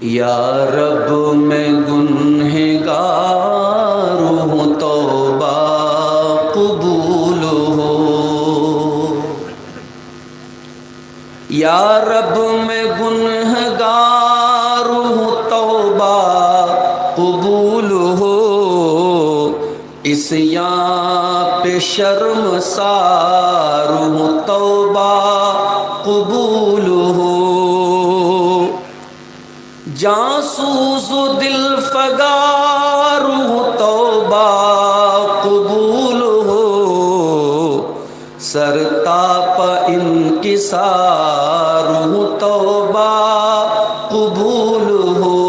یا رب میں گنہگار ہوں، توبہ قبول ہو۔ یا رب میں گنہگار ہوں، توبہ قبول ہو۔ عصیاں پہ شرمسار ہوں، توبہ قبول ہو۔ جاسوس و دل فگار ہوں، توبہ قبول ہو۔ سرتاپ انکسار ہوں، توبہ قبول ہو۔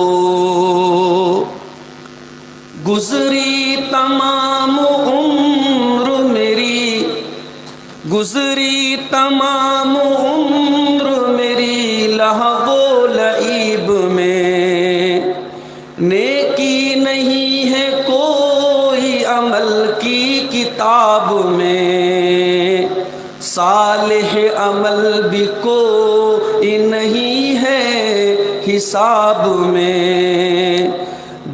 گزری تمام عمر میری، گزری تمام عمر میری لہو و لعب میں، نیکی نہیں ہے کوئی عمل کی کتاب میں، صالح عمل بھی کوئی نہیں ہے حساب میں۔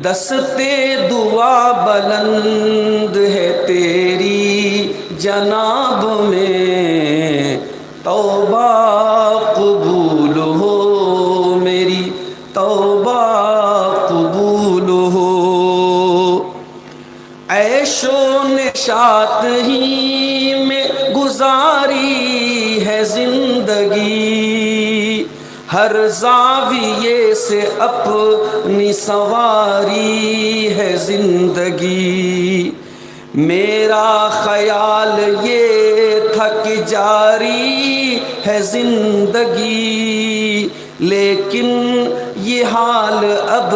دستے دعا بلند ہے تیری جناب میں، توبہ قبول ہو میری، توبہ قبول ہو۔ عیش و نشاط ہی میں گزاری ہے زندگی، ہر زاویے سے اپنی سواری ہے زندگی۔ میرا خیال یہ تھا کہ جاری ہے زندگی، لیکن یہ حال اب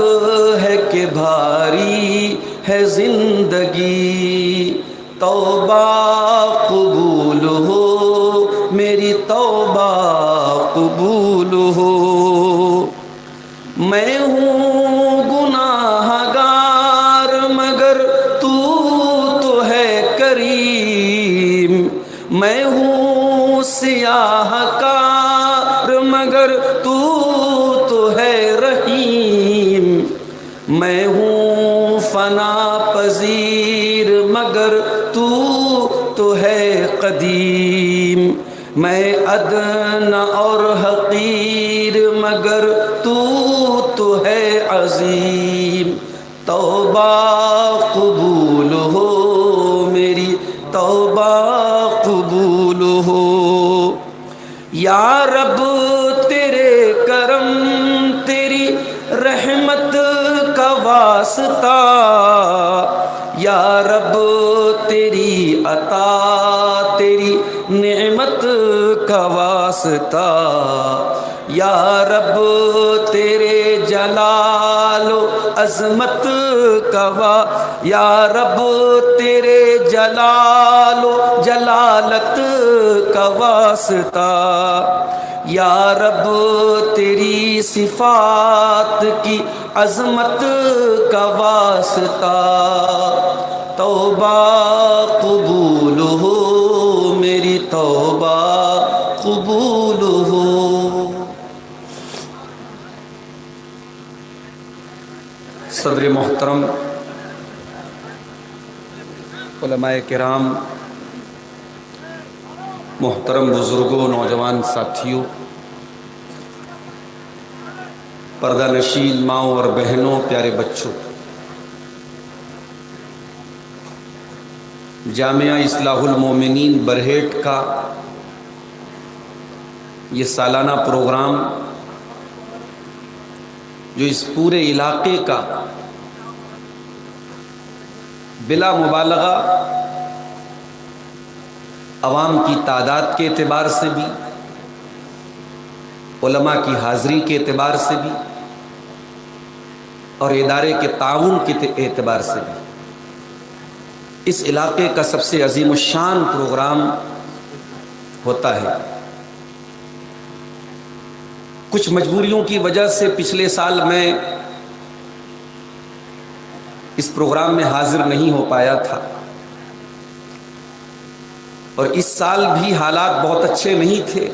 ہے کہ بھاری ہے زندگی۔ توبہ قبول ہو میری، توبہ قبول ہو۔ میں ہوں گناہ گار مگر تو ہے کریم، میں ہوں سیاہ کار مگر تو ہے رحیم، میں ہوں فنا پذیر مگر تو ہے قدیم، میں ادنیٰ اور حقیر مگر تو ہے عظیم۔ توبہ قبول ہو میری، توبہ قبول ہو۔ یا رب تیرے کرم تیری رحمت کا واسطہ، یا رب تیری عطا تیری نعمت کا واسطہ، یا رب تیرے جلال و عظمت کا یا رب تیرے جلال و جلالت کا واسطہ، یا رب تیری صفات کی عظمت کا واسطہ۔ توبہ قبول ہو میری، توبہ قبول ہو۔ صدر محترم، علماء کرام، محترم بزرگوں، نوجوان ساتھیوں، پردہ نشین ماؤں اور بہنوں، پیارے بچوں، جامعہ اصلاح المومنین برہیٹ کا یہ سالانہ پروگرام جو اس پورے علاقے کا بلا مبالغہ عوام کی تعداد کے اعتبار سے بھی، علماء کی حاضری کے اعتبار سے بھی، اور ادارے کے تعاون کے اعتبار سے بھی اس علاقے کا سب سے عظیم الشان پروگرام ہوتا ہے۔ کچھ مجبوریوں کی وجہ سے پچھلے سال میں اس پروگرام میں حاضر نہیں ہو پایا تھا، اور اس سال بھی حالات بہت اچھے نہیں تھے،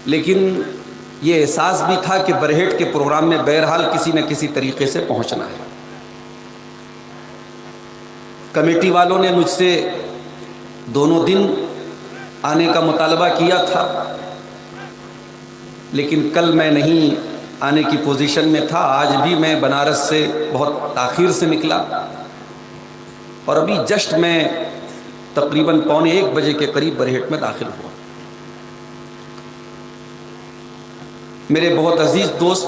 لیکن یہ احساس بھی تھا کہ برہیٹ کے پروگرام میں بہرحال کسی نہ کسی طریقے سے پہنچنا ہے۔ کمیٹی والوں نے مجھ سے دونوں دن آنے کا مطالبہ کیا تھا، لیکن کل میں نہیں آنے کی پوزیشن میں تھا۔ آج بھی میں بنارس سے بہت تاخیر سے نکلا اور ابھی جسٹ میں تقریباً 1:15 کے قریب برہیٹ میں داخل ہوا۔ میرے بہت عزیز دوست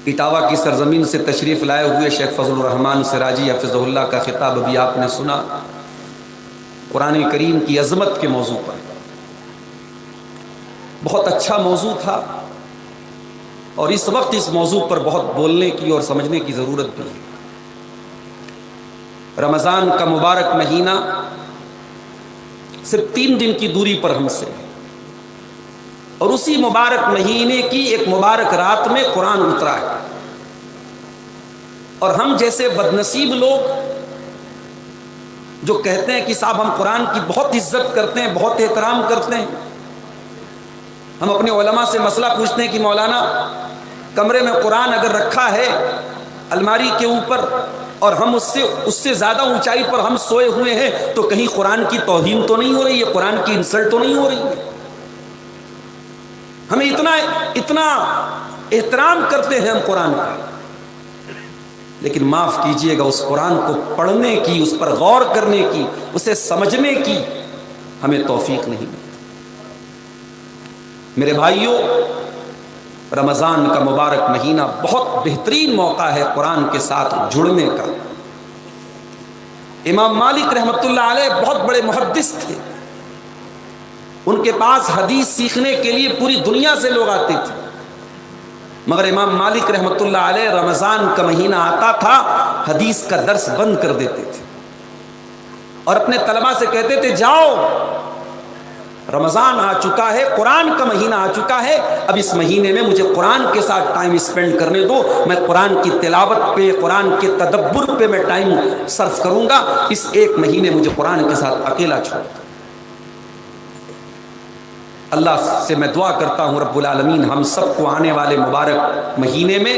اٹاوہ کی سرزمین سے تشریف لائے ہوئے شیخ فضل الرحمان سراجی حفظہ اللہ کا خطاب ابھی آپ نے سنا، قرآن کریم کی عظمت کے موضوع پر۔ بہت اچھا موضوع تھا اور اس وقت اس موضوع پر بہت بولنے کی اور سمجھنے کی ضرورت بھی ہے۔ رمضان کا مبارک مہینہ صرف 3 دن کی دوری پر ہم سے، اور اسی مبارک مہینے کی ایک مبارک رات میں قرآن اترا ہے، اور ہم جیسے بدنصیب لوگ جو کہتے ہیں کہ صاحب ہم قرآن کی بہت عزت کرتے ہیں، بہت احترام کرتے ہیں، ہم اپنے علماء سے مسئلہ پوچھتے ہیں کہ مولانا کمرے میں قرآن اگر رکھا ہے الماری کے اوپر اور ہم اس سے زیادہ اونچائی پر ہم سوئے ہوئے ہیں تو کہیں قرآن کی توہین تو نہیں ہو رہی ہے، قرآن کی انسلٹ تو نہیں ہو رہی ہے؟ ہمیں اتنا احترام کرتے ہیں ہم قرآن کا، لیکن معاف کیجئے گا اس قرآن کو پڑھنے کی، اس پر غور کرنے کی، اسے سمجھنے کی ہمیں توفیق نہیں ملتی۔ میرے بھائیوں، رمضان کا مبارک مہینہ بہت بہترین موقع ہے قرآن کے ساتھ جڑنے کا۔ امام مالک رحمۃ اللہ علیہ بہت بڑے محدث تھے، ان کے پاس حدیث سیکھنے کے لیے پوری دنیا سے لوگ آتے تھے، مگر امام مالک رحمۃ اللہ علیہ رمضان کا مہینہ آتا تھا حدیث کا درس بند کر دیتے تھے اور اپنے طلباء سے کہتے تھے جاؤ رمضان آ چکا ہے، قرآن کا مہینہ آ چکا ہے، اب اس مہینے میں مجھے قرآن کے ساتھ ٹائم اسپینڈ کرنے دو، میں قرآن کی تلاوت پہ، قرآن کے تدبر پہ میں ٹائم صرف کروں گا، اس ایک مہینے مجھے قرآن کے ساتھ اکیلا چھوڑ دو۔ اللہ سے میں دعا کرتا ہوں رب العالمین ہم سب کو آنے والے مبارک مہینے میں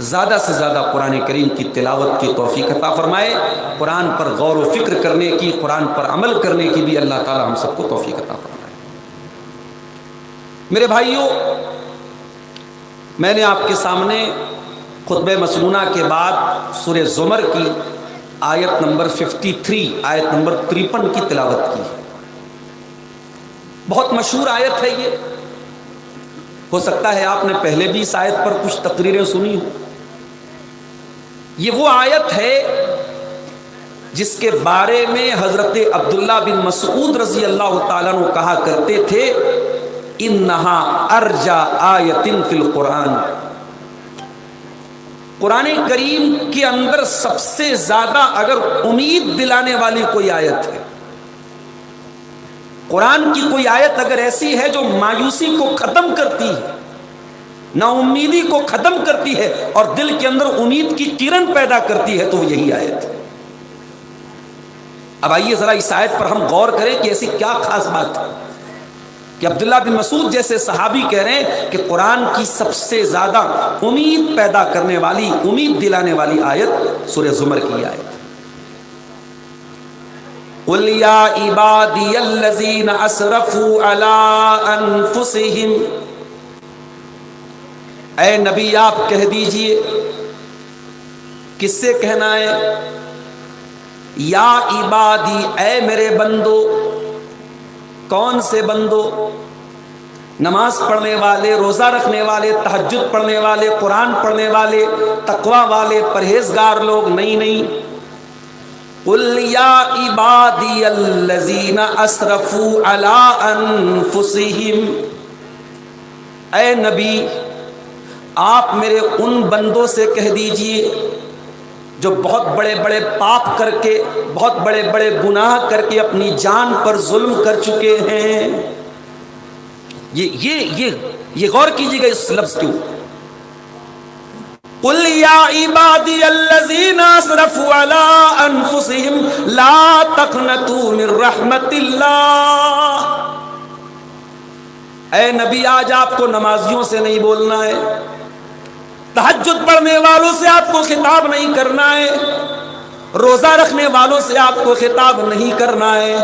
زیادہ سے زیادہ قرآن کریم کی تلاوت کی توفیق عطا فرمائے، قرآن پر غور و فکر کرنے کی، قرآن پر عمل کرنے کی بھی اللہ تعالی ہم سب کو توفیق عطا فرمائے۔ میرے بھائیوں، میں نے آپ کے سامنے خطبہ مسنونہ کے بعد سورہ زمر کی آیت نمبر 53، آیت نمبر 53 کی تلاوت کی۔ بہت مشہور آیت ہے یہ، ہو سکتا ہے آپ نے پہلے بھی اس آیت پر کچھ تقریریں سنی ہوں۔ یہ وہ آیت ہے جس کے بارے میں حضرت عبداللہ بن مسعود رضی اللہ تعالیٰ عنہ کہا کرتے تھے انہا ارجا آیت فی القرآن، قرآن کریم کے اندر سب سے زیادہ اگر امید دلانے والی کوئی آیت ہے، قرآن کی کوئی آیت اگر ایسی ہے جو مایوسی کو ختم کرتی ہے، نا امیدی کو ختم کرتی ہے اور دل کے اندر امید کی کرن پیدا کرتی ہے، تو وہ یہی آیت ہے۔ اب آئیے ذرا اس آیت پر ہم غور کریں کہ ایسی کیا خاص بات ہے کہ عبداللہ بن مسعود جیسے صحابی کہہ رہے ہیں کہ قرآن کی سب سے زیادہ امید پیدا کرنے والی، امید دلانے والی آیت سورہ زمر کی آیت۔ قُلْ يَا عِبَادِيَ الَّذِينَ أَسْرَفُوا عَلَىٰ أَنفُسِهِمْ، اے نبی آپ کہہ دیجئے، کس سے کہنا ہے؟ یا عبادی، اے میرے بندو۔ کون سے بندو؟ نماز پڑھنے والے، روزہ رکھنے والے، تہجد پڑھنے والے، قرآن پڑھنے والے، تقوی والے، پرہیزگار لوگ نہیں۔ قُلْ يَا عِبَادِيَ الَّذِينَ أَسْرَفُوا عَلَىٰ أَنفُسِهِمْ، اے نبی آپ میرے ان بندوں سے کہہ دیجئے جو بہت بڑے بڑے پاپ کر کے، بہت بڑے بڑے گناہ کر کے اپنی جان پر ظلم کر چکے ہیں۔ یہ غور کیجیے گا اس لفظ کے اوپر، قُلْ يَا عِبَادِيَ الَّذِينَ أَسْرَفُوا عَلَىٰ أَنفُسِهِمْ لَا تَقْنَطُوا مِن رَحْمَةِ اللَّهِ، اے نبی آج آپ کو نمازیوں سے نہیں بولنا ہے، تہجد پڑھنے والوں سے آپ کو خطاب نہیں کرنا ہے، روزہ رکھنے والوں سے آپ کو خطاب نہیں کرنا ہے،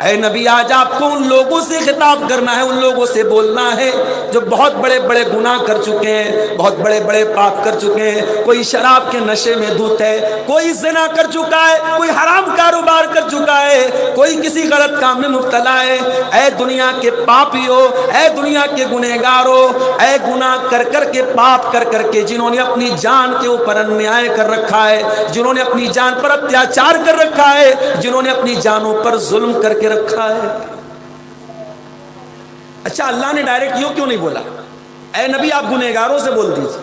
اے نبی آج آپ کو ان لوگوں سے خطاب کرنا ہے، ان لوگوں سے بولنا ہے جو بہت بڑے بڑے گناہ کر چکے ہیں، بہت بڑے بڑے پاپ کر چکے ہیں، کوئی شراب کے نشے میں دھت ہے، کوئی زنا کر چکا ہے، کوئی حرام کاروبار کر چکا ہے، کوئی کسی غلط کام میں مبتلا ہے۔ اے دنیا کے پاپیو، اے دنیا کے گنہگارو، اے گناہ کر کر کے پاپ کر کر کے جنہوں نے اپنی جان کے اوپر انیائے کر رکھا ہے، جنہوں نے اپنی جان پر اتیاچار کر رکھا ہے، جنہوں نے اپنی جانوں پر ظلم کر کے رکھا ہے۔ اچھا اللہ نے ڈائریکٹ یوں کیوں نہیں بولا اے نبی آپ گنہگاروں سے بول دیجیے؟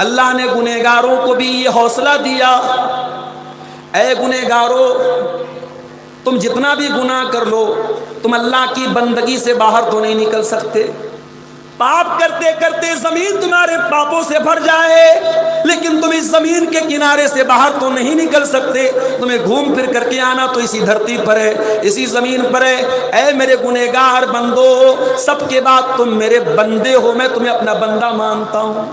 اللہ نے گنہگاروں کو بھی یہ حوصلہ دیا، اے گنہگاروں تم جتنا بھی گناہ کر لو تم اللہ کی بندگی سے باہر تو نہیں نکل سکتے، پاپ کرتے کرتے زمین تمہارے پاپوں سے بھر جائے لیکن تم اس زمین کے کنارے سے باہر تو نہیں نکل سکتے، تمہیں گھوم پھر کر کے آنا تو اسی دھرتی پر ہے، اسی زمین پر ہے۔ اے میرے گنہگار بندو، سب کے بعد تم میرے بندے ہو، میں تمہیں اپنا بندہ مانتا ہوں۔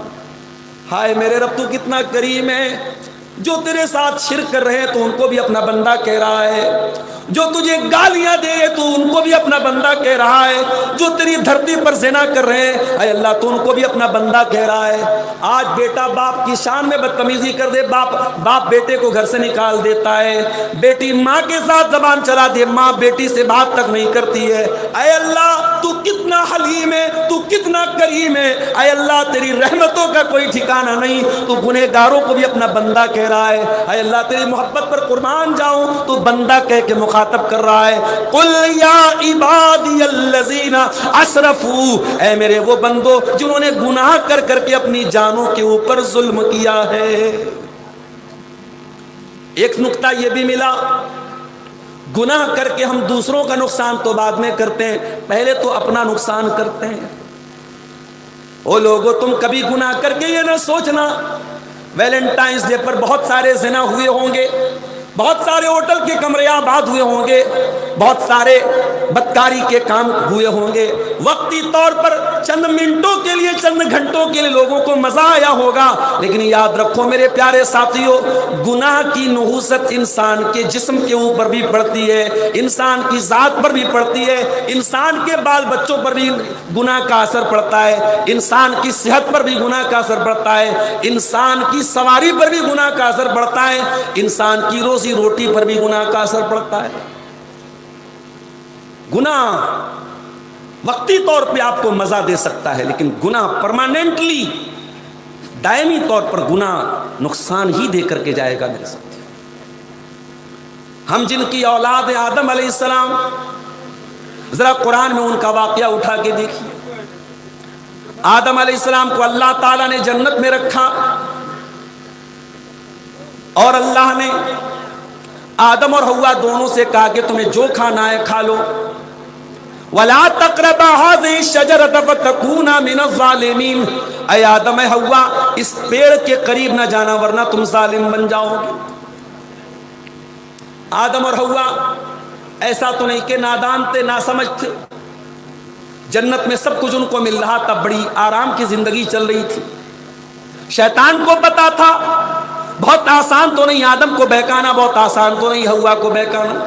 ہائے میرے رب تو کتنا کریم ہے، جو تیرے ساتھ شرک کر رہے ہیں تو ان کو بھی اپنا بندہ کہہ رہا ہے، جو تجھے گالیاں دے رہے تو ان کو بھی اپنا بندہ کہہ رہا ہے، جو تیری دھرتی پر زنا کر رہے ہیں اے اللہ تو ان کو بھی اپنا بندہ کہہ رہا ہے۔ آج بیٹا باپ کی شان میں بدتمیزی کر دے، باپ بیٹے کو گھر سے نکال دیتا ہے، بیٹی ماں کے ساتھ زبان چلا دے، ماں بیٹی سے بات تک نہیں کرتی ہے۔ اے اللہ تو کتنا حلیم ہے، تو کتنا کریم ہے، اے اللہ تیری رحمتوں کا کوئی ٹھکانہ نہیں، تو گنہگاروں کو بھی اپنا بندہ کہہ رہا ہے۔ اے اللہ تیری محبت پر قربان جاؤں، تو بندہ کہہ کے مخاطب کر رہا ہے، قل یا عبادی الذین اسرفوا، اے میرے وہ بندو جنہوں نے گناہ کر کر کے اپنی جانوں کے اوپر ظلم کیا ہے۔ ایک نقطہ یہ بھی ملا، گناہ کر کے ہم دوسروں کا نقصان تو بعد میں کرتے ہیں، پہلے تو اپنا نقصان کرتے ہیں۔ او لوگو تم کبھی گناہ کر کے یہ نہ سوچنا ویلنٹائنز ڈے پر بہت سارے زنا ہوئے ہوں گے، بہت سارے ہوٹل کے کمرے آباد ہوئے ہوں گے، بہت سارے بدکاری کے کام ہوئے ہوں گے، وقتی طور پر چند منٹوں کے لیے چند گھنٹوں کے لیے لوگوں کو مزہ آیا ہوگا، لیکن یاد رکھو میرے پیارے ساتھیوں، گناہ کی نحوست انسان کے جسم کے اوپر بھی پڑتی ہے، انسان کی ذات پر بھی پڑتی ہے، انسان کے بال بچوں پر بھی گناہ کا اثر پڑتا ہے، انسان کی صحت پر بھی گناہ کا اثر پڑتا ہے، انسان کی سواری پر بھی گناہ کا اثر پڑتا ہے، انسان کی روزی روٹی پر بھی گناہ کا اثر پڑتا ہے۔ گناہ وقتی طور پہ آپ کو مزہ دے سکتا ہے لیکن گناہ پرماننٹلی دائمی طور پر گناہ نقصان ہی دے کر کے جائے گا۔ میرے ساتھ ہم جن کی اولاد ہیں آدم علیہ السلام، ذرا قرآن میں ان کا واقعہ اٹھا کے دیکھیے۔ آدم علیہ السلام کو اللہ تعالیٰ نے جنت میں رکھا اور اللہ نے آدم اور حوا دونوں سے کہا کہ تمہیں جو کھانا ہے کھا لو، وَلَا تَقْرَبَا هَذِهِ الشَّجَرَةَ فَتَكُونَا مِنَ الظَّالِمِينَ، اے آدم اے حوا اس پیڑ کے قریب نہ جانا ورنہ تم ظالم بن جاؤ گے۔ آدم اور حوا ایسا تو نہیں کہ نادان تھے، ناسمجھ تھے، جنت میں سب کچھ ان کو مل رہا تھا، بڑی آرام کی زندگی چل رہی تھی۔ شیطان کو پتا تھا بہت آسان تو نہیں آدم کو بہکانا، بہت آسان تو نہیں حوا کو بہکانا،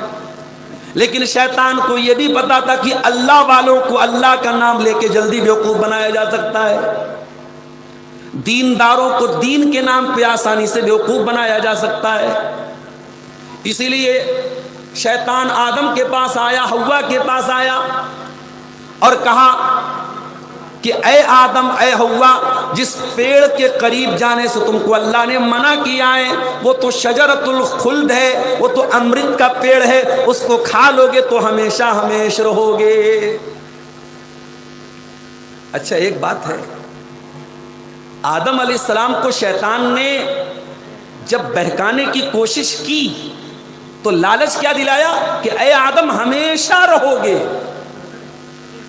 لیکن شیطان کو یہ بھی پتا تھا کہ اللہ والوں کو اللہ کا نام لے کے جلدی بیوقوف بنایا جا سکتا ہے، دینداروں کو دین کے نام پہ آسانی سے بیوقوف بنایا جا سکتا ہے۔ اسی لیے شیطان آدم کے پاس آیا، حوا کے پاس آیا اور کہا کہ اے آدم اے حوا جس پیڑ کے قریب جانے سے تم کو اللہ نے منع کیا ہے وہ تو شجرۃ الخلد ہے، وہ تو امرت کا پیڑ ہے، اس کو کھا لو گے تو ہمیشہ ہمیش رہو گے۔ اچھا ایک بات ہے، آدم علیہ السلام کو شیطان نے جب بہکانے کی کوشش کی تو لالچ کیا دلایا کہ اے آدم ہمیشہ رہو گے۔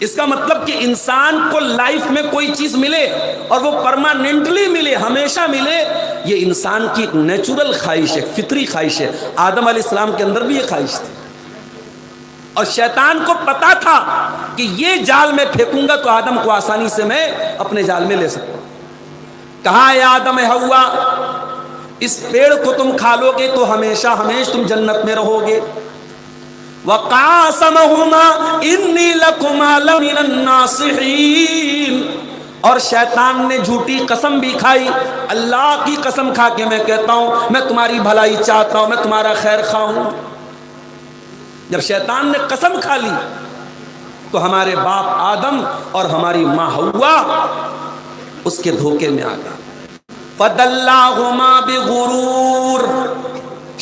اس کا مطلب کہ انسان کو لائف میں کوئی چیز ملے اور وہ پرماننٹلی ملے، ہمیشہ ملے، یہ انسان کی ایک نیچرل خواہش ہے، فطری خواہش ہے۔ آدم علیہ السلام کے اندر بھی یہ خواہش تھی اور شیطان کو پتا تھا کہ یہ جال میں پھینکوں گا تو آدم کو آسانی سے میں اپنے جال میں لے سکتا ہوں. کہا اے آدم حوا اس پیڑ کو تم کھا لو گے تو ہمیشہ ہمیشہ تم جنت میں رہو گے. وَقَاسَمَهُمَا إِنِّي لَكُمَا لَمِنَ النَّاصِحِينَ اور شیطان نے جھوٹی قسم بھی کھائی. اللہ کی قسم کھا کے میں کہتا ہوں میں تمہاری بھلائی چاہتا ہوں, میں تمہارا خیر خواہ ہوں. جب شیطان نے قسم کھا لی تو ہمارے باپ آدم اور ہماری ماں حوا اس کے دھوکے میں آ گئے. فَدَلَّاهُمَا بِغُرُورٍ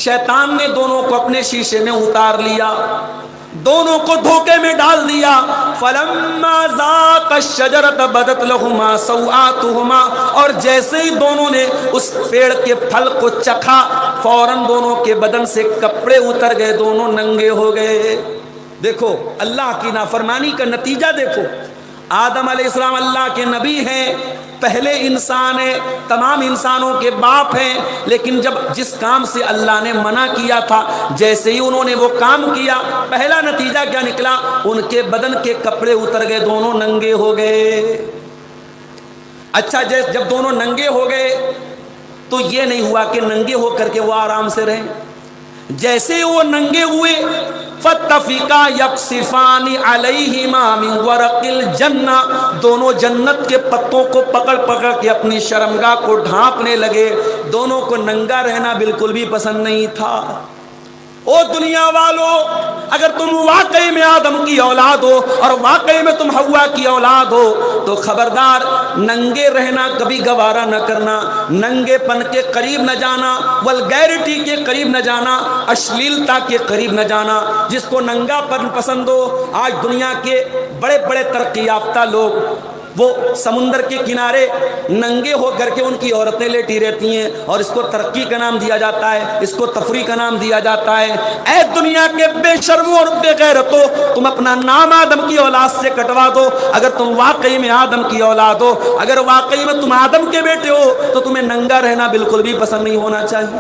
شیطان نے دونوں کو اپنے شیشے میں اتار لیا, دونوں کو دھوکے میں ڈال دیا. فَلَمَّا ذَاقَا الشَّجَرَةَ بَدَتْ لَهُمَا سَوْآتُهُمَا اور جیسے ہی دونوں نے اس پیڑ کے پھل کو چکھا فوراً دونوں کے بدن سے کپڑے اتر گئے, دونوں ننگے ہو گئے. دیکھو اللہ کی نافرمانی کا نتیجہ دیکھو. آدم علیہ السلام اللہ کے نبی ہیں, پہلے انسان ہیں, تمام انسانوں کے باپ ہیں, لیکن جب جس کام سے اللہ نے منع کیا تھا جیسے ہی انہوں نے وہ کام کیا پہلا نتیجہ کیا نکلا؟ ان کے بدن کے کپڑے اتر گئے, دونوں ننگے ہو گئے. اچھا جب دونوں ننگے ہو گئے تو یہ نہیں ہوا کہ ننگے ہو کر کے وہ آرام سے رہیں. جیسے وہ ننگے ہوئے فَاتَّفِقَا يَقْصِفَانِ عَلَيْهِمَا مِنْ وَرَقِ الْجَنَّةِ دونوں جنت کے پتوں کو پکڑ پکڑ کے اپنی شرمگاہ کو ڈھانپنے لگے. دونوں کو ننگا رہنا بالکل بھی پسند نہیں تھا. او دنیا والو, اگر تم واقعی میں آدم کی اولاد ہو اور واقعی میں تم حوا کی اولاد ہو تو خبردار ننگے رہنا کبھی گوارا نہ کرنا, ننگے پن کے قریب نہ جانا, ولگیرٹی کے قریب نہ جانا, اشلیلتا کے قریب نہ جانا. جس کو ننگا پن پسند ہو, آج دنیا کے بڑے بڑے ترقی یافتہ لوگ وہ سمندر کے کنارے ننگے ہو کر کے ان کی عورتیں لیٹی رہتی ہیں اور اس کو ترقی کا نام دیا جاتا ہے, اس کو تفریح کا نام دیا جاتا ہے. اے دنیا کے بے شرموں اور بے غیرتوں, تم اپنا نام آدم کی اولاد سے کٹوا دو. اگر تم واقعی میں آدم کی اولاد ہو, اگر واقعی میں تم آدم کے بیٹے ہو تو تمہیں ننگا رہنا بالکل بھی پسند نہیں ہونا چاہیے.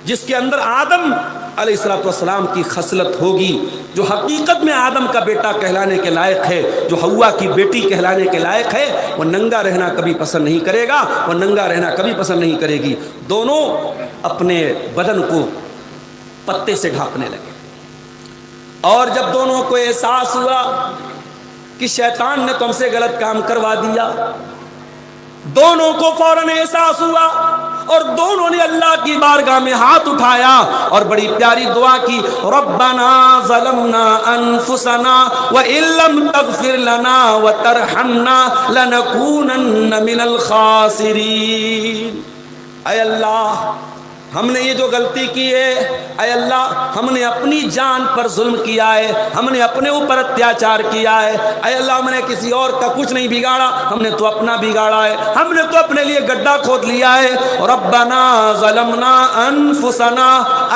جس کے اندر آدم علیہ السلام کی خصلت ہوگی, جو حقیقت میں آدم کا بیٹا کہلانے کے لائق ہے, جو حوا کی بیٹی کہلانے کے لائق ہے, وہ ننگا رہنا کبھی پسند نہیں کرے گا, وہ ننگا رہنا کبھی پسند نہیں کرے گی. دونوں اپنے بدن کو پتے سے ڈھانپنے لگے. اور جب دونوں کو احساس ہوا کہ شیطان نے تم سے غلط کام کروا دیا, دونوں کو فوراً احساس ہوا اور دونوں نے اللہ کی بارگاہ میں ہاتھ اٹھایا اور بڑی پیاری دعا کی. ربنا ظلمنا انفسنا وان لم تغفر لنا وترحمنا لنکونن من الخاسرین. اے اللہ ہم نے یہ جو غلطی کی ہے, اے اللہ ہم نے اپنی جان پر ظلم کیا ہے, ہم نے اپنے اوپر اتیاچار کیا ہے. اے اللہ ہم نے کسی اور کا کچھ نہیں بگاڑا, ہم نے تو اپنا بگاڑا ہے, ہم نے تو اپنے لیے گڈھا کھود لیا ہے. ربنا ظلمنا انفسنا,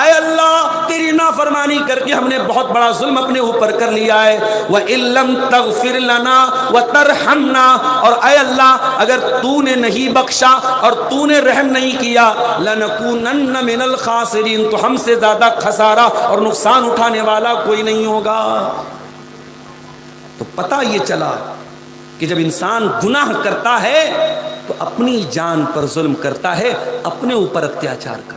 اے اللہ تیری نافرمانی کر کے ہم نے بہت بڑا ظلم اپنے اوپر کر لیا ہے. وَإِن لَّمْ تَغْفِرْ لَنَا وَتَرْحَمْنَا اور اے اللہ اگر تو نے نہیں بخشا اور تو نے رحم نہیں کیا, لَنَكُونَنَّ من الخاسرین تو ہم سے زیادہ خسارہ اور نقصان اٹھانے والا کوئی نہیں ہوگا. تو پتہ یہ چلا کہ جب انسان گناہ کرتا ہے تو اپنی جان پر ظلم کرتا ہے, اپنے اوپر اتیاچار کرتا ہے.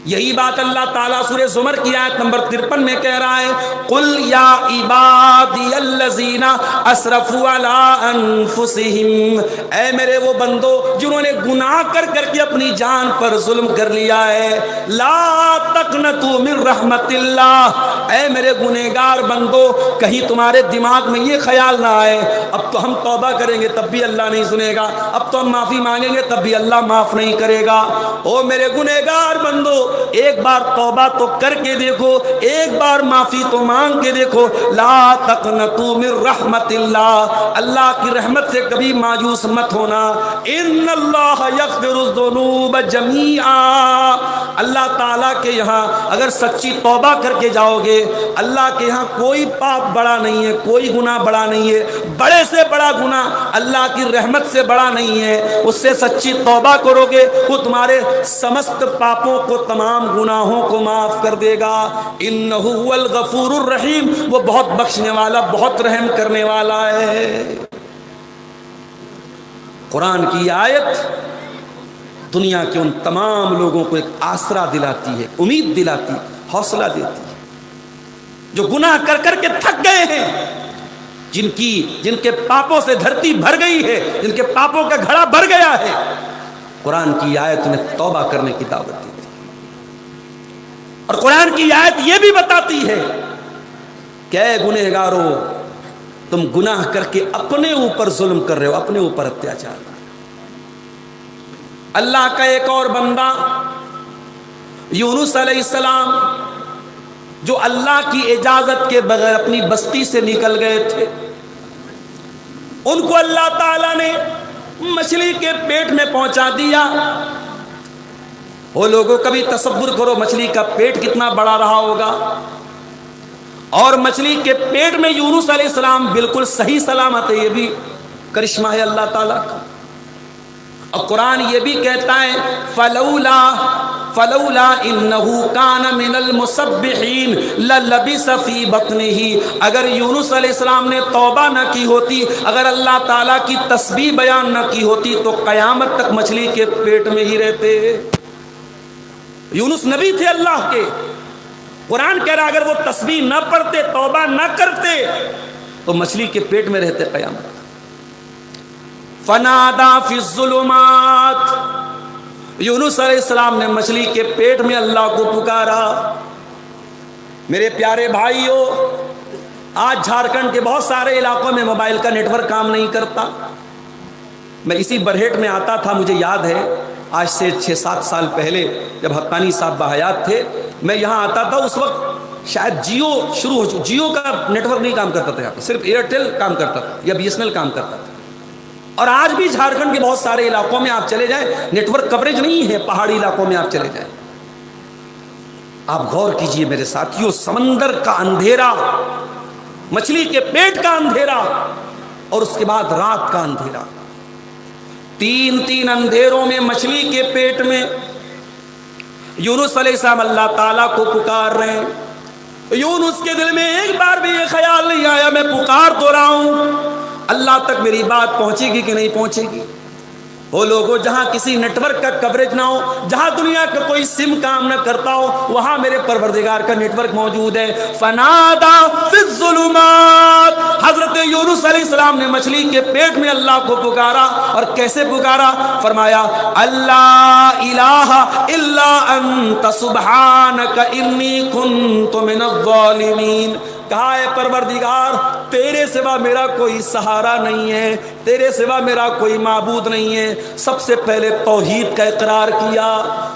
یہی بات اللہ تعالیٰ سورہ زمر کی آیت نمبر 53 میں کہہ رہا ہے, قل یا عبادی الذین اسرفوا علی انفسہم, اے میرے وہ بندو جنہوں نے گناہ کر کر کے اپنی جان پر ظلم کر لیا ہے, لا تقنطوا من رحمت اللہ, اے میرے گنہگار بندو کہیں تمہارے دماغ میں یہ خیال نہ آئے اب تو ہم توبہ کریں گے تب بھی اللہ نہیں سنے گا, اب تو ہم معافی مانگیں گے تب بھی اللہ معاف نہیں کرے گا. او میرے گنہگار بندو ایک بار توبہ تو کر کے دیکھو, ایک بار معافی تو مانگ کے دیکھو. لا تقنطوا من رحمت اللہ, اللہ کی رحمت سے کبھی مایوس مت ہونا. ان اللہ یغفر الذنوب جمیعا, اللہ تعالیٰ کے یہاں اگر سچی توبہ کر کے جاؤ گے, اللہ کے یہاں کوئی پاپ بڑا نہیں ہے, کوئی گناہ بڑا نہیں ہے, بڑے سے بڑا گناہ اللہ کی رحمت سے بڑا نہیں ہے. اس سے سچی توبہ کرو گے وہ تمہارے سمست پاپوں کو، تمام گناہوں کو معاف کر دے گا. انہ هو الغفور الرحیم، وہ بہت بخشنے والا، بہت رحم کرنے والا ہے. قرآن کی آیت دنیا کے ان تمام لوگوں کو ایک آسرا دلاتی ہے، امید دلاتی، حوصلہ دیتی ہے جو گناہ کر کر کے تھک گئے ہیں، جن کے پاپوں سے دھرتی بھر گئی ہے، جن کے پاپوں کا گھڑا بھر گیا ہے. قرآن کی آیت نے توبہ کرنے کی دعوت دی تھی. اور قرآن کی آیت یہ بھی بتاتی ہے کہ اے گنہگارو، تم گناہ کر کے اپنے اوپر ظلم کر رہے ہو، اپنے اوپر اتیاچار. اللہ کا ایک اور بندہ یونس علیہ السلام جو اللہ کی اجازت کے بغیر اپنی بستی سے نکل گئے تھے، ان کو اللہ تعالیٰ نے مچھلی کے پیٹ میں پہنچا دیا. وہ لوگوں کبھی تصور کرو مچھلی کا پیٹ کتنا بڑا رہا ہوگا، اور مچھلی کے پیٹ میں یونس علیہ السلام بالکل صحیح سلامت ہے. یہ بھی کرشمہ ہے اللہ تعالیٰ کا. اور قرآن یہ بھی کہتا ہے فلولا انہو کان من المسبحین للبث فی بطنہ، اگر یونس علیہ السلام نے توبہ نہ کی ہوتی، اگر اللہ تعالیٰ کی تسبیح بیان نہ کی ہوتی تو قیامت تک مچھلی کے پیٹ میں ہی رہتے. یونس نبی تھے اللہ کے. قرآن کہہ رہا اگر وہ تسبیح نہ پڑھتے، توبہ نہ کرتے تو مچھلی کے پیٹ میں رہتے قیامت. فنادا فی الظلمات، یونس علیہ السلام نے مچھلی کے پیٹ میں اللہ کو پکارا. میرے پیارے بھائیوں، آج جھارکھنڈ کے بہت سارے علاقوں میں موبائل کا نیٹ ورک کام نہیں کرتا. میں اسی برہیٹ میں آتا تھا، مجھے یاد ہے آج سے 6-7 سال پہلے جب حقانی صاحب بحیات تھے، میں یہاں آتا تھا. اس وقت شاید جیو شروع ہو، جیو کا نیٹ ورک نہیں کام کرتا تھا یہاں پہ، صرف ایئرٹیل کام کرتا تھا یا BSNL کام کرتا تھا. اور آج بھی جھارکھنڈ کے بہت سارے علاقوں میں آپ چلے جائیں نیٹ ورک کوریج نہیں ہے. پہاڑی علاقوں میں آپ چلے جائیں. آپ غور کیجئے میرے ساتھیوں، سمندر کا اندھیرا، مچھلی کے پیٹ کا اندھیرا، اور اس کے بعد رات کا اندھیرا. 3 اندھیروں میں مچھلی کے پیٹ میں یونس علیہ السلام اللہ تعالیٰ کو پکار رہے ہیں. یونس کے دل میں ایک بار بھی یہ خیال نہیں آیا میں پکار تو رہا ہوں، اللہ تک میری بات پہنچے گی کہ نہیں پہنچے گی. وہ لوگوں جہاں کسی نیٹ ورک کا کوریج نہ ہو، جہاں دنیا کا کوئی سم کام نہ کرتا ہو، وہاں میرے پروردگار کا نیٹ ورک موجود ہے. فنادا فی الظلمات، حضرت یونس علیہ السلام نے مچھلی کے پیٹ میں اللہ کو پکارا. اور کیسے پکارا؟ فرمایا اللہ الہ الا انت سبحانک انی کنت من الظالمین. کہا ہے پروردگار تیرے سوا میرا کوئی سہارا نہیں ہے، تیرے سوا میرا کوئی معبود نہیں ہے. سب سے پہلے توحید کا اقرار کیا.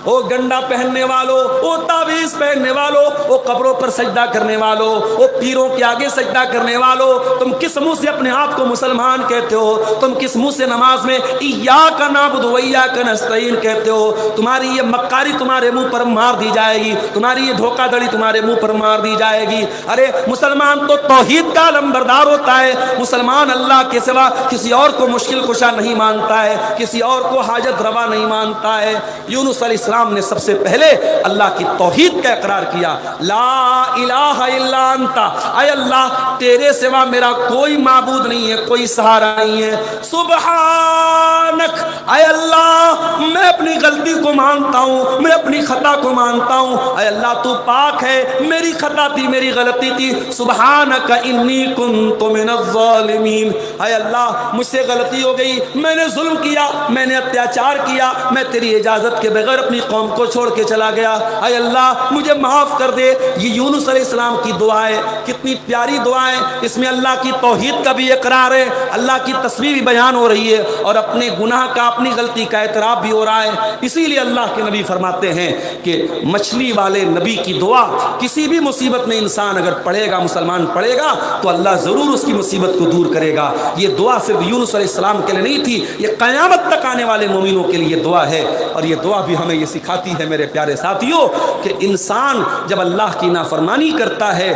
وہ گنڈا پہننے والوں، وہ تعویذ پہننے والوں، وہ قبروں پر سجدہ کرنے والوں، وہ پیروں کے آگے سجدہ کرنے والوں، تم کس منہ سے اپنے آپ کو مسلمان کہتے ہو؟ تم کس منہ سے نماز میں ایاک نعبد و ایاک نستعین کہتے ہو؟ تمہاری یہ مکاری تمہارے منہ پر مار دی جائے گی، تمہاری یہ دھوکہ دڑی تمہارے منہ پر مار دی جائے گی. ارے مسلمان تو توحید کا علمبردار ہوتا ہے. مسلمان اللہ کے سوا کسی اور کو مشکل کشا نہیں مانتا ہے، کسی اور کو حاجت روا نہیں مانتا ہے. یونس علیہ السلام نے سب سے پہلے اللہ کی توحید کا اقرار کیا. لا الہ الا انت، اے اللہ تیرے سوا میرا کوئی معبود نہیں ہے، کوئی سہارا نہیں ہے. سبحانک، اے اللہ میں اپنی غلطی کو مانتا ہوں، میں اپنی خطا کو مانتا ہوں. اے اللہ تو پاک ہے، میری خطا تھی، میری غلطی تھی. سبحانک انی کنت من الظالمین. اے اللہ مجھ سے غلطی ہو گئی، میں نے ظلم کیا، میں نے اتیاچار کیا، میں تیری اجازت کے بغیر اپنی قوم کو چھوڑ کے چلا گیا. اے اللہ مجھے معاف کر دے. یہ یونس علیہ السلام کی دعا ہے. کتنی پیاری دعا ہے. اس میں اللہ کی توحید کا بھی اقرار ہے، اللہ کی تسبیح بھی بیان ہو رہی ہے، اور اپنے گناہ کا، اپنی غلطی کا اعتراف بھی ہو رہا ہے. اسی لیے اللہ کے نبی فرماتے ہیں کہ مچھلی والے نبی کی دعا کسی بھی مصیبت میں انسان اگر پڑھے گا، مسلمان پڑھے گا تو اللہ ضرور اس کی مصیبت کو دور کرے گا. یہ دعا صرف یونس علیہ السلام کے لیے نہیں تھی، یہ قیامت تک آنے والے مومنوں کے لیے دعا ہے. اور یہ دعا بھی ہمیں یہ سکھاتی ہے میرے پیارے ساتھیوں کہ انسان جب اللہ کی نافرمانی کرتا ہے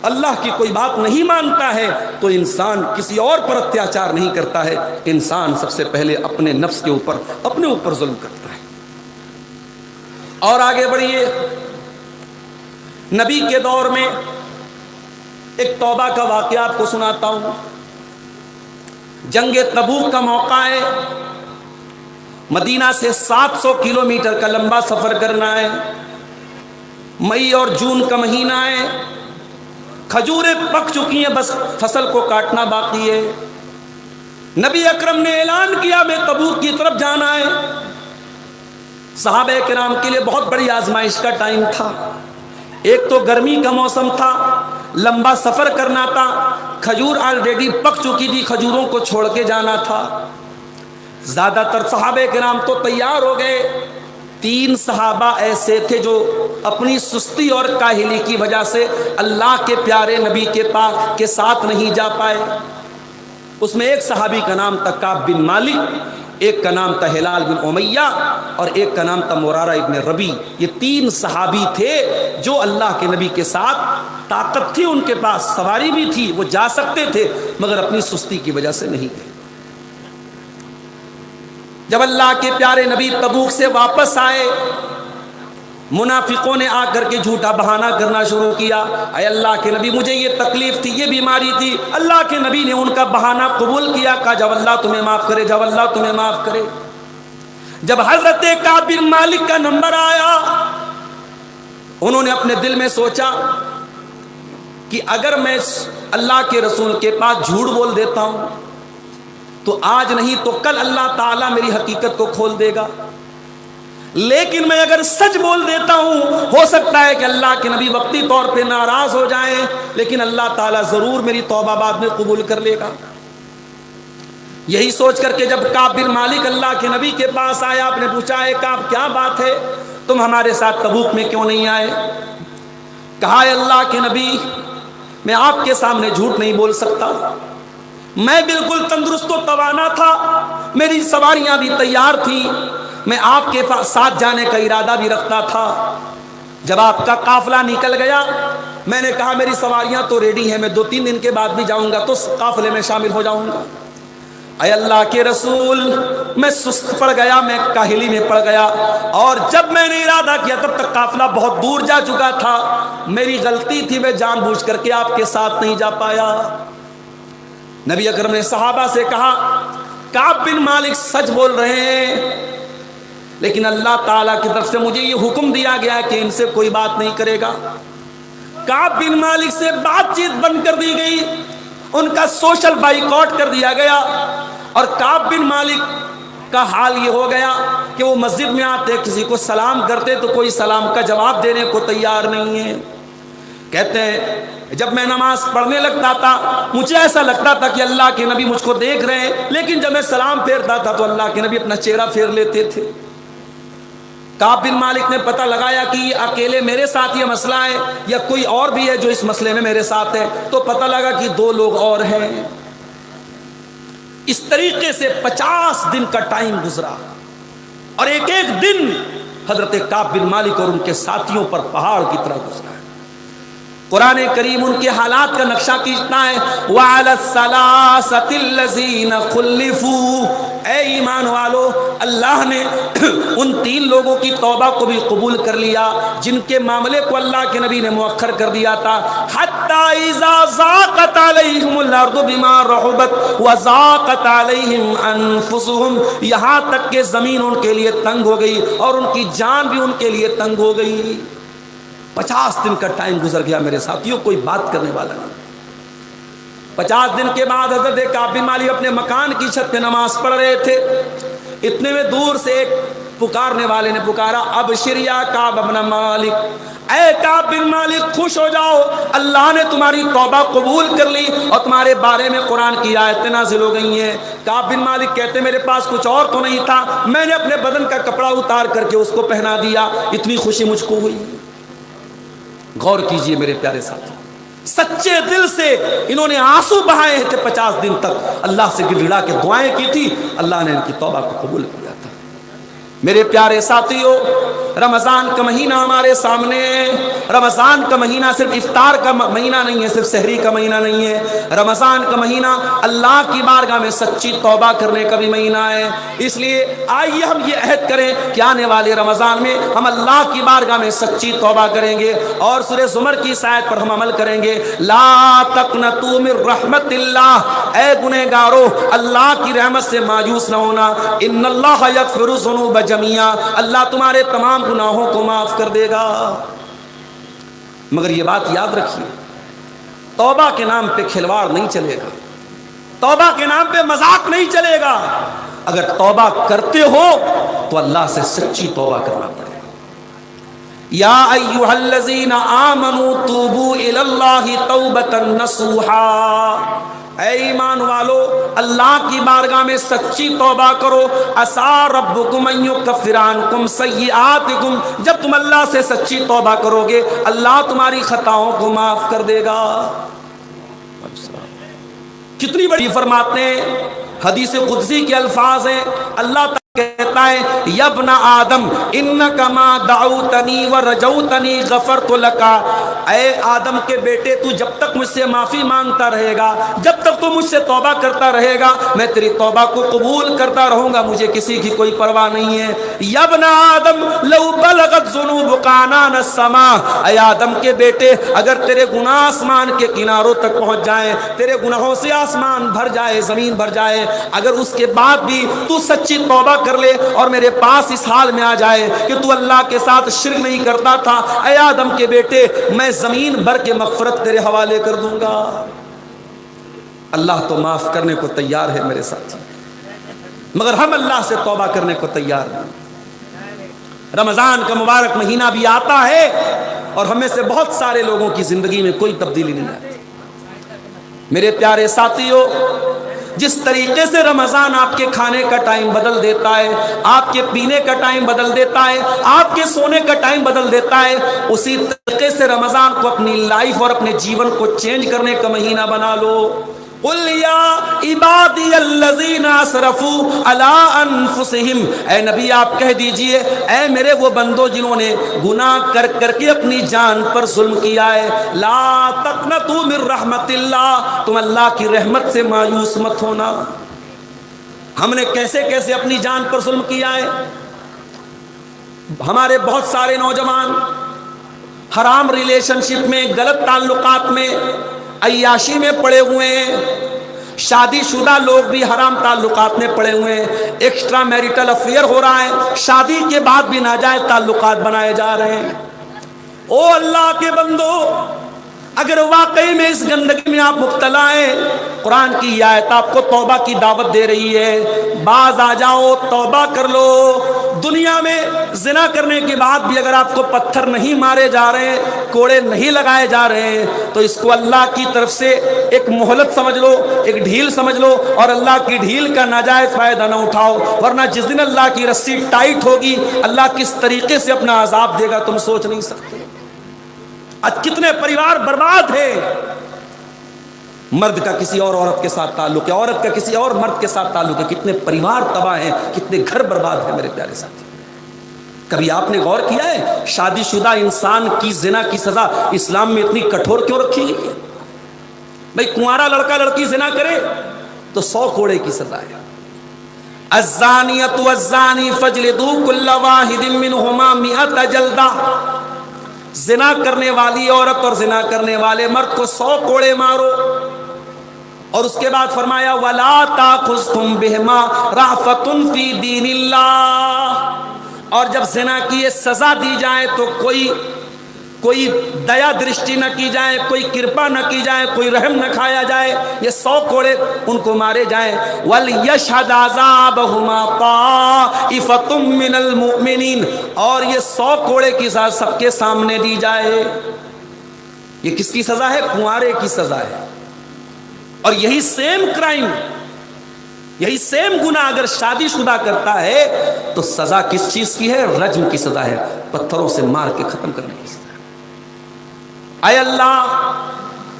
اللہ کی کوئی بات نہیں مانتا ہے تو انسان کسی اور پر اتیاچار نہیں کرتا ہے، انسان سب سے پہلے اپنے نفس کے اوپر، اپنے اوپر ظلم کرتا ہے۔ اور آگے بڑھیے، نبی کے دور میں ایک توبہ کا واقعہ آپ کو سناتا ہوں۔ جنگ تبوک کا موقع ہے، مدینہ سے 700 کلومیٹر کا لمبا سفر کرنا ہے، مئی اور جون کا مہینہ ہے، کھجوریں پک چکی ہیں، بس فصل کو کاٹنا باقی ہے۔ نبی اکرم نے اعلان کیا میں تبوک کی طرف جانا ہے۔ صحابہ کرام کے لیے بہت بڑی آزمائش کا ٹائم تھا، ایک تو گرمی کا موسم تھا، لمبا سفر کرنا تھا، کھجور آلریڈی پک چکی تھی، کھجوروں کو چھوڑ کے جانا تھا۔ زیادہ تر صحابہ کرام تو تیار ہو گئے، 3 صحابہ ایسے تھے جو اپنی سستی اور کاہلی کی وجہ سے اللہ کے پیارے نبی کے پاک کے ساتھ نہیں جا پائے۔ اس میں ایک صحابی کا نام تھا کعب بن مالک، ایک کا نام تھا ہلال بن امیہ، اور ایک کا نام تھا مرارہ ابن ربی۔ یہ 3 صحابی تھے جو اللہ کے نبی کے ساتھ، طاقت تھی ان کے پاس، سواری بھی تھی، وہ جا سکتے تھے، مگر اپنی سستی کی وجہ سے نہیں گئے۔ جب اللہ کے پیارے نبی تبوک سے واپس آئے، منافقوں نے آ کر کے جھوٹا بہانہ کرنا شروع کیا، اے اللہ کے نبی مجھے یہ تکلیف تھی، یہ بیماری تھی۔ اللہ کے نبی نے ان کا بہانہ قبول کیا، کہا جب اللہ تمہیں معاف کرے، جب اللہ تمہیں معاف کرے۔ جب حضرت کعب بن مالک کا نمبر آیا، انہوں نے اپنے دل میں سوچا کہ اگر میں اللہ کے رسول کے پاس جھوٹ بول دیتا ہوں تو آج نہیں تو کل اللہ تعالیٰ میری حقیقت کو کھول دے گا، لیکن میں اگر سچ بول دیتا ہوں ہو سکتا ہے کہ اللہ کے نبی وقتی طور پہ ناراض ہو جائیں، لیکن اللہ تعالیٰ ضرور میری توبہ بعد میں قبول کر لے گا۔ یہی سوچ کر کے جب کعب بن مالک اللہ کے نبی کے پاس آیا، آپ نے پوچھا ہے کعب کیا بات ہے، تم ہمارے ساتھ تبوک میں کیوں نہیں آئے؟ کہا ہے اللہ کے نبی میں آپ کے سامنے جھوٹ نہیں بول سکتا، میں بالکل تندرست و توانا تھا، میری سواریاں بھی تیار تھیں، میں آپ کے ساتھ جانے کا ارادہ بھی رکھتا تھا۔ جب آپ کا قافلہ نکل گیا، میں نے کہا میری سواریاں تو ریڈی ہیں، میں 2-3 دن کے بعد بھی جاؤں گا تو قافلے میں شامل ہو جاؤں گا۔ اے اللہ کے رسول میں سست پڑ گیا، میں کاہلی میں پڑ گیا، اور جب میں نے ارادہ کیا تب تک قافلہ بہت دور جا چکا تھا، میری غلطی تھی، میں جان بوجھ کر کے آپ کے ساتھ نہیں جا پایا۔ نبی اکرم نے صحابہ سے کہا کعب بن مالک سچ بول رہے ہیں، لیکن اللہ تعالیٰ کی طرف سے مجھے یہ حکم دیا گیا ہے کہ ان سے کوئی بات نہیں کرے گا۔ کعب بن مالک سے بات چیت بند کر دی گئی، ان کا سوشل بائیکاٹ کر دیا گیا، اور کعب بن مالک کا حال یہ ہو گیا کہ وہ مسجد میں آتے، کسی کو سلام کرتے تو کوئی سلام کا جواب دینے کو تیار نہیں ہے۔ کہتے ہیں جب میں نماز پڑھنے لگتا تھا مجھے ایسا لگتا تھا کہ اللہ کے نبی مجھ کو دیکھ رہے ہیں، لیکن جب میں سلام پھیرتا تھا تو اللہ کے نبی اپنا چہرہ پھیر لیتے تھے۔ کعب بن مالک نے پتہ لگایا کہ یہ اکیلے میرے ساتھ یہ مسئلہ ہے یا کوئی اور بھی ہے جو اس مسئلے میں میرے ساتھ ہے، تو پتہ لگا کہ 2 لوگ اور ہیں۔ اس طریقے سے 50 دن کا ٹائم گزرا، اور ایک ایک دن حضرت کعب بن مالک اور ان کے ساتھیوں پر پہاڑ کی طرح گزرا۔ قرآن کریم ان کے حالات کا نقشہ کھینچتا ہے، وَعَلَى الثَّلَاثَةِ الَّذِينَ خُلِّفُوا، اے ایمان والو اللہ نے ان 3 لوگوں کی توبہ کو بھی قبول کر لیا جن کے معاملے کو اللہ کے نبی نے مؤخر کر دیا تھا۔ حَتَّى إِذَا ضَاقَتْ عَلَيْهِمُ الْأَرْضُ بِمَا رَحُبَتْ وَضَاقَتْ عَلَيْهِمْ أَنفُسُهُمْ، یہاں تک کہ زمین ان کے لیے تنگ ہو گئی اور ان کی جان بھی ان کے لیے تنگ ہو گئی۔ 50 دن کا ٹائم گزر گیا میرے ساتھیوں، کوئی بات کرنے والا نہیں۔ 50 دن کے بعد حضرت کعب بن مالک اپنے مکان کی چھت پہ نماز پڑھ رہے تھے، اتنے میں دور سے ایک پکارنے والے نے پکارا، ابشر یا کعب بن مالک، اے کعب بن مالک خوش ہو جاؤ، اللہ نے تمہاری توبہ قبول کر لی اور تمہارے بارے میں قرآن کی آیتیں نازل ہو گئی ہیں۔ کعب بن مالک کہتے میرے پاس کچھ اور تو نہیں تھا، میں نے اپنے بدن کا کپڑا اتار کر کے اس کو پہنا دیا، اتنی خوشی مجھ کو ہوئی۔ غور کیجئے میرے پیارے ساتھی، سچے دل سے انہوں نے آنسو بہائے تھے، 50 دن تک اللہ سے گڑ گڑا کے دعائیں کی تھی، اللہ نے ان کی توبہ کو قبول کیا تھا۔ میرے پیارے ساتھیوں، رمضان کا مہینہ ہمارے سامنے ہے. رمضان کا مہینہ صرف افطار کا مہینہ نہیں ہے, صرف سحری کا مہینہ نہیں ہے. رمضان کا مہینہ اللہ کی بارگاہ میں سچی توبہ کرنے کا بھی مہینہ ہے. اس لیے آئیے ہم یہ عہد کریں کہ آنے والے رمضان میں ہم اللہ کی بارگاہ میں سچی توبہ کریں گے اور سورہ زمر کی اس آیت پر ہم عمل کریں گے. لا تقنطوا من رحمت اللہ, اے گنہگارو اللہ کی رحمت سے مایوس نہ ہونا. ان اللہ یغفر الذنوب جميعا, اللہ تمہارے تمام گناہوں کو معاف کر دے گا. مگر یہ بات یاد رکھیے, توبہ کے نام پہ کھلواڑ نہیں چلے گا, توبہ کے نام پہ مذاق نہیں چلے گا. اگر توبہ کرتے ہو تو اللہ سے سچی توبہ کرنا پڑے. یا ایھا الذین آمنوا توبوا الی اللہ توبۃ نصوحا, اے ایمان والو اللہ کی بارگاہ میں سچی توبہ کرو. عسیٰ ربکم ان یکفر عنکم سیئاتکم, جب تم اللہ سے سچی توبہ کرو گے اللہ تمہاری خطاؤں کو معاف کر دے گا. کتنی بڑی فرماتے ہیں, حدیث قدسی کے الفاظ ہیں. اللہ تعالیٰ کہتا ہے یا ابن آدم انک ما دعوتنی ورجوتنی غفرت لک, اے آدم کے بیٹے تو جب تک مجھ سے معافی مانگتا رہے گا, جب تک تو مجھ سے توبہ کرتا رہے گا, میں تیری توبہ کو قبول کرتا رہوں گا, مجھے کسی کی کوئی پرواہ نہیں ہے. یا ابن آدم لو بلغت ذنوبک عنان السماء, اے آدم کے بیٹے اگر تیرے گناہ آسمان کے کناروں تک پہنچ جائیں, تیرے گناہوں سے آسمان بھر جائے, زمین بھر جائے, اگر اس کے بعد بھی تو سچی توبہ کر لے اور میرے پاس اس حال میں آ جائے کہ تو اللہ کے ساتھ شرک نہیں کرتا تھا, اے آدم کے بیٹے میں زمین بھر کے مغفرت تیرے حوالے کر دوں گا. اللہ تو معاف کرنے کو تیار ہے میرے ساتھ, مگر ہم اللہ سے توبہ کرنے کو تیار نہیں. رمضان کا مبارک مہینہ بھی آتا ہے اور ہمیں سے بہت سارے لوگوں کی زندگی میں کوئی تبدیلی نہیں آتی. میرے پیارے ساتھیوں, جس طریقے سے رمضان آپ کے کھانے کا ٹائم بدل دیتا ہے, آپ کے پینے کا ٹائم بدل دیتا ہے, آپ کے سونے کا ٹائم بدل دیتا ہے, اسی طریقے سے رمضان کو اپنی لائف اور اپنے جیون کو چینج کرنے کا مہینہ بنا لو. قل یا عبادی الذین اسرفوا علی انفسہم, اے نبی آپ کہہ دیجئے اے میرے وہ بندو جنہوں نے گناہ کر کر کے اپنی جان پر ظلم کیا ہے, لا تقنطوا من رحمت اللہ, تم اللہ کی رحمت سے مایوس مت ہونا. ہم نے کیسے کیسے اپنی جان پر ظلم کیا ہے. ہمارے بہت سارے نوجوان حرام ریلیشن شپ میں, غلط تعلقات میں, عیاشی میں پڑے ہوئے ہیں. شادی شدہ لوگ بھی حرام تعلقات میں پڑے ہوئے ہیں, ایکسٹرا میریٹل افیئر ہو رہا ہے, شادی کے بعد بھی ناجائز تعلقات بنائے جا رہے ہیں. او اللہ کے بندو, اگر واقعی میں اس گندگی میں آپ مبتلا ہیں, قرآن کی یہ آیت آپ کو توبہ کی دعوت دے رہی ہے. باز آ جاؤ, توبہ کر لو. دنیا میں زنا کرنے کے بعد بھی اگر آپ کو پتھر نہیں مارے جا رہے ہیں, کوڑے نہیں لگائے جا رہے ہیں, تو اس کو اللہ کی طرف سے ایک مہلت سمجھ لو, ایک ڈھیل سمجھ لو, اور اللہ کی ڈھیل کا ناجائز فائدہ نہ اٹھاؤ, ورنہ جس دن اللہ کی رسی ٹائٹ ہوگی اللہ کس طریقے سے اپنا عذاب دے گا تم سوچ نہیں سکتے. آج کتنے پریوار برباد ہیں. مرد کا کسی اور عورت کے ساتھ تعلق ہے, عورت کا کسی اور مرد کے ساتھ تعلق ہے, کتنے پریوار تباہ ہیں, کتنے گھر برباد ہیں میرے پیارے ساتھی. کبھی آپ نے غور کیا ہے شادی شدہ انسان کی زنا کی سزا اسلام میں اتنی کٹھور کیوں رکھی گئی ہے؟ بھئی کنوارا لڑکا لڑکی زنا کرے تو 100 کوڑے کی سزا ہے. الزانیۃ والزانی فاجلدوا کل واحد منہما 100 جلدہ, زنا کرنے والی عورت اور زنا کرنے والے مرد کو 100 کوڑے مارو. اور اس کے بعد فرمایا وَلَا تَأْخُذْكُمْ بِهِمَا رَأْفَةٌ فِي دِينِ اللَّهِ, اور جب زنا کی یہ سزا دی جائے تو کوئی دیا درشٹی نہ کی جائے, کوئی کرپا نہ کی جائے, کوئی رحم نہ کھایا جائے, یہ 100 کوڑے ان کو مارے جائیں. وَلْيَشْهَدْ عَذَابَهُمَا طَائِفَةٌ مِّنَ الْمُؤْمِنِينَ, اور یہ 100 کوڑے کی سزا سب کے سامنے دی جائے. یہ کس کی سزا ہے؟ کنوارے کی سزا ہے. اور یہی سیم کرائم, یہی سیم گناہ اگر شادی شدہ کرتا ہے تو سزا کس چیز کی ہے؟ رجم کی سزا ہے, پتھروں سے مار کے ختم کرنے کی سزا ہے. اے اللہ,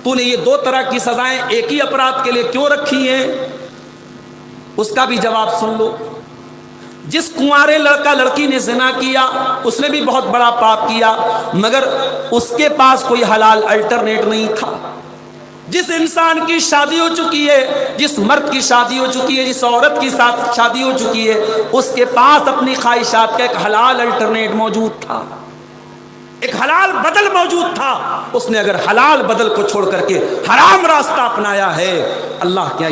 تو نے یہ 2 طرح کی سزائیں ایک ہی اپرادھ کے لیے کیوں رکھی ہیں؟ اس کا بھی جواب سن لو. جس کنوارے لڑکا لڑکی نے زنا کیا اس نے بھی بہت بڑا پاپ کیا، مگر اس کے پاس کوئی حلال الٹرنیٹ نہیں تھا۔ جس انسان کی شادی ہو چکی ہے، جس مرد کی شادی ہو چکی ہے، جس عورت کی ساتھ شادی ہو چکی ہے، اس کے پاس اپنی خواہشات کا ایک حلال الٹرنیٹ موجود تھا، ایک حلال بدل موجود تھا۔ اس نے اگر حلال بدل کو چھوڑ کر کے حرام راستہ اپنایا ہے، اللہ کیا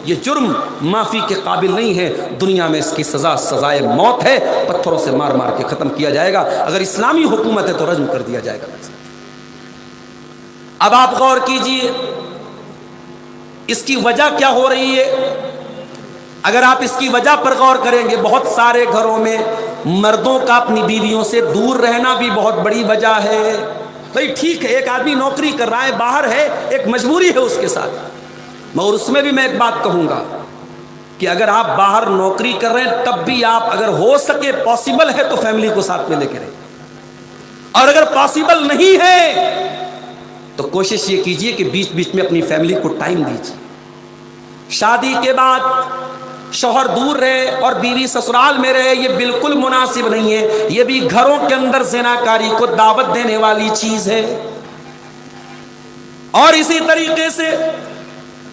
یہ جرم معافی کے قابل نہیں ہے۔ دنیا میں اس کی سزا سزائے موت ہے، پتھروں سے مار مار کے ختم کیا جائے گا۔ اگر اسلامی حکومت ہے تو رجم کر دیا جائے گا۔ اب آپ غور کیجئے اس کی وجہ کیا ہو رہی ہے۔ اگر آپ اس کی وجہ پر غور کریں گے، بہت سارے گھروں میں مردوں کا اپنی بیویوں سے دور رہنا بھی بہت بڑی وجہ ہے۔ بھئی ٹھیک ہے، ایک آدمی نوکری کر رہا ہے، باہر ہے، ایک مجبوری ہے اس کے ساتھ، مگر اس میں بھی میں ایک بات کہوں گا کہ اگر آپ باہر نوکری کر رہے ہیں تب بھی آپ اگر ہو سکے پاسبل ہے تو فیملی کو ساتھ میں لے کے رہیں، اور اگر پاسبل نہیں ہے تو کوشش یہ کیجئے کہ بیچ بیچ میں اپنی فیملی کو ٹائم دیجئے۔ شادی کے بعد شوہر دور رہے اور بیوی سسرال میں رہے، یہ بالکل مناسب نہیں ہے۔ یہ بھی گھروں کے اندر زناکاری کو دعوت دینے والی چیز ہے۔ اور اسی طریقے سے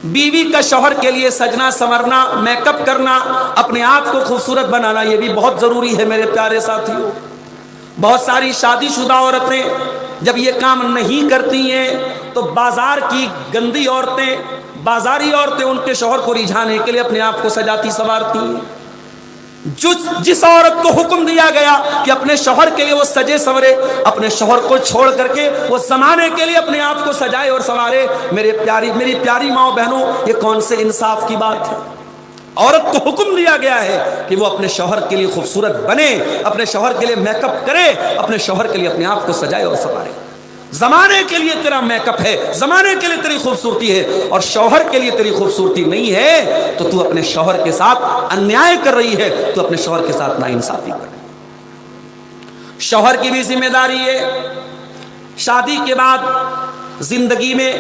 بیوی کا شوہر کے لیے سجنا سنورنا، میک اپ کرنا، اپنے آپ کو خوبصورت بنانا، یہ بھی بہت ضروری ہے میرے پیارے ساتھیوں۔ بہت ساری شادی شدہ عورتیں جب یہ کام نہیں کرتی ہیں تو بازار کی گندی عورتیں، بازاری عورتیں ان کے شوہر کو رجھانے کے لیے اپنے آپ کو سجاتی سنوارتی ہیں۔ جس عورت کو حکم دیا گیا کہ اپنے شوہر کے لیے وہ سجے سنورے، اپنے شوہر کو چھوڑ کر کے وہ زمانے کے لیے اپنے آپ کو سجائے اور سنوارے، میری پیاری ماؤں بہنوں، یہ کون سے انصاف کی بات ہے؟ عورت کو حکم دیا گیا ہے کہ وہ اپنے شوہر کے لیے خوبصورت بنے، اپنے شوہر کے لیے میک اپ کرے، اپنے شوہر کے لیے اپنے آپ کو سجائے اور سنوارے۔ زمانے کے لیے تیرا میک اپ ہے، زمانے کے لیے تیری خوبصورتی ہے، اور شوہر کے لیے تیری خوبصورتی نہیں ہے تو تو اپنے شوہر کے ساتھ انیائے کر رہی ہے، تو اپنے شوہر کے ساتھ ناانصافی کر رہی ہے۔ شوہر کی بھی ذمہ داری ہے، شادی کے بعد زندگی میں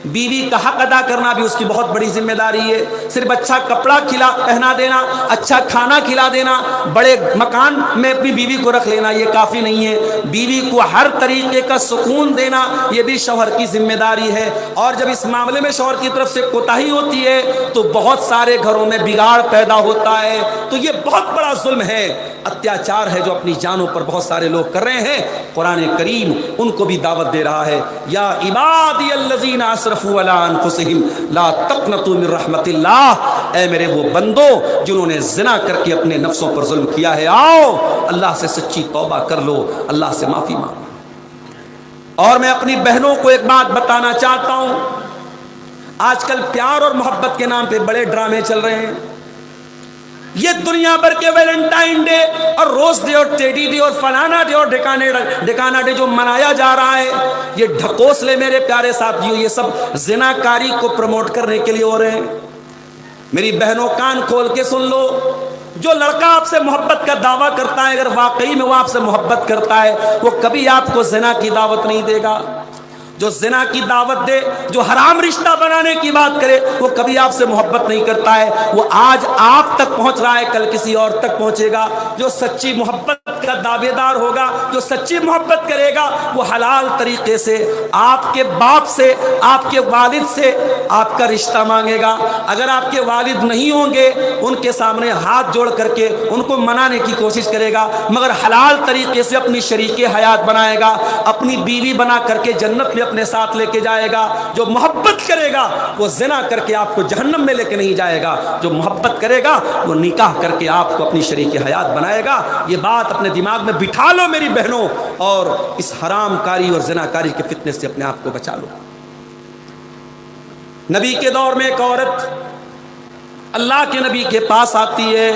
بیوی کا حق ادا کرنا بھی اس کی بہت بڑی ذمہ داری ہے۔ صرف اچھا کپڑا پہنا دینا، اچھا کھانا کھلا دینا، بڑے مکان میں اپنی بیوی کو رکھ لینا یہ کافی نہیں ہے۔ بیوی کو ہر طریقے کا سکون دینا یہ بھی شوہر کی ذمہ داری ہے۔ اور جب اس معاملے میں شوہر کی طرف سے کوتاہی ہوتی ہے تو بہت سارے گھروں میں بگاڑ پیدا ہوتا ہے۔ تو یہ بہت بڑا ظلم ہے، اتیاچار ہے جو اپنی جانوں پر بہت سارے لوگ کر رہے ہیں۔ قرآن کریم ان کو بھی دعوت دے رہا ہے، یا عبادی الذین اسرفوا علی انفسہم لا تقنطوا من رحمت اللہ، اے میرے وہ بندو جنہوں نے زنا کر کے اپنے نفسوں پر ظلم کیا ہے، آؤ اللہ سے سچی توبہ کر لو، اللہ سے معافی مانگو۔ اور میں اپنی بہنوں کو ایک بات بتانا چاہتا ہوں، آج کل پیار اور محبت کے نام پہ بڑے ڈرامے چل رہے ہیں۔ یہ دنیا بھر کے ویلنٹائن ڈے اور روز ڈے اور ٹیڈی ڈے اور فلانا ڈے اور ڈھکانا ڈے جو منایا جا رہا ہے، یہ ڈھکوسلے میرے پیارے ساتھیوں، یہ سب زناکاری کو پروموٹ کرنے کے لیے ہو رہے ہیں۔ میری بہنوں کان کھول کے سن لو، جو لڑکا آپ سے محبت کا دعویٰ کرتا ہے، اگر واقعی میں وہ آپ سے محبت کرتا ہے، وہ کبھی آپ کو زنا کی دعوت نہیں دے گا۔ جو زنا کی دعوت دے، جو حرام رشتہ بنانے کی بات کرے، وہ کبھی آپ سے محبت نہیں کرتا ہے۔ وہ آج آپ تک پہنچ رہا ہے، کل کسی اور تک پہنچے گا۔ جو سچی محبت کا دعوے دار ہوگا، جو سچی محبت کرے گا، وہ حلال طریقے سے آپ کے باپ سے، آپ کے والد سے آپ کا رشتہ مانگے گا۔ اگر آپ کے والد نہیں ہوں گے، ان کے سامنے ہاتھ جوڑ کر کے ان کو منانے کی کوشش کرے گا، مگر حلال طریقے سے اپنی شریک حیات بنائے گا، اپنی بیوی بنا کر کے جنت میں اپنے ساتھ لے کے جائے گا۔ جو محبت کرے گا وہ زنا کر کے آپ کو جہنم میں لے کے نہیں جائے گا، جو محبت کرے گا وہ نکاح کر کے آپ کو اپنی شریک حیات بنائے گا۔ یہ بات اپنے دماغ میں بٹھا لو میری بہنوں، اور اس حرام کاری اور زنا کاری کے فتنے سے اپنے آپ کو بچا لو۔ نبی کے دور میں ایک عورت اللہ کے نبی کے پاس آتی ہے،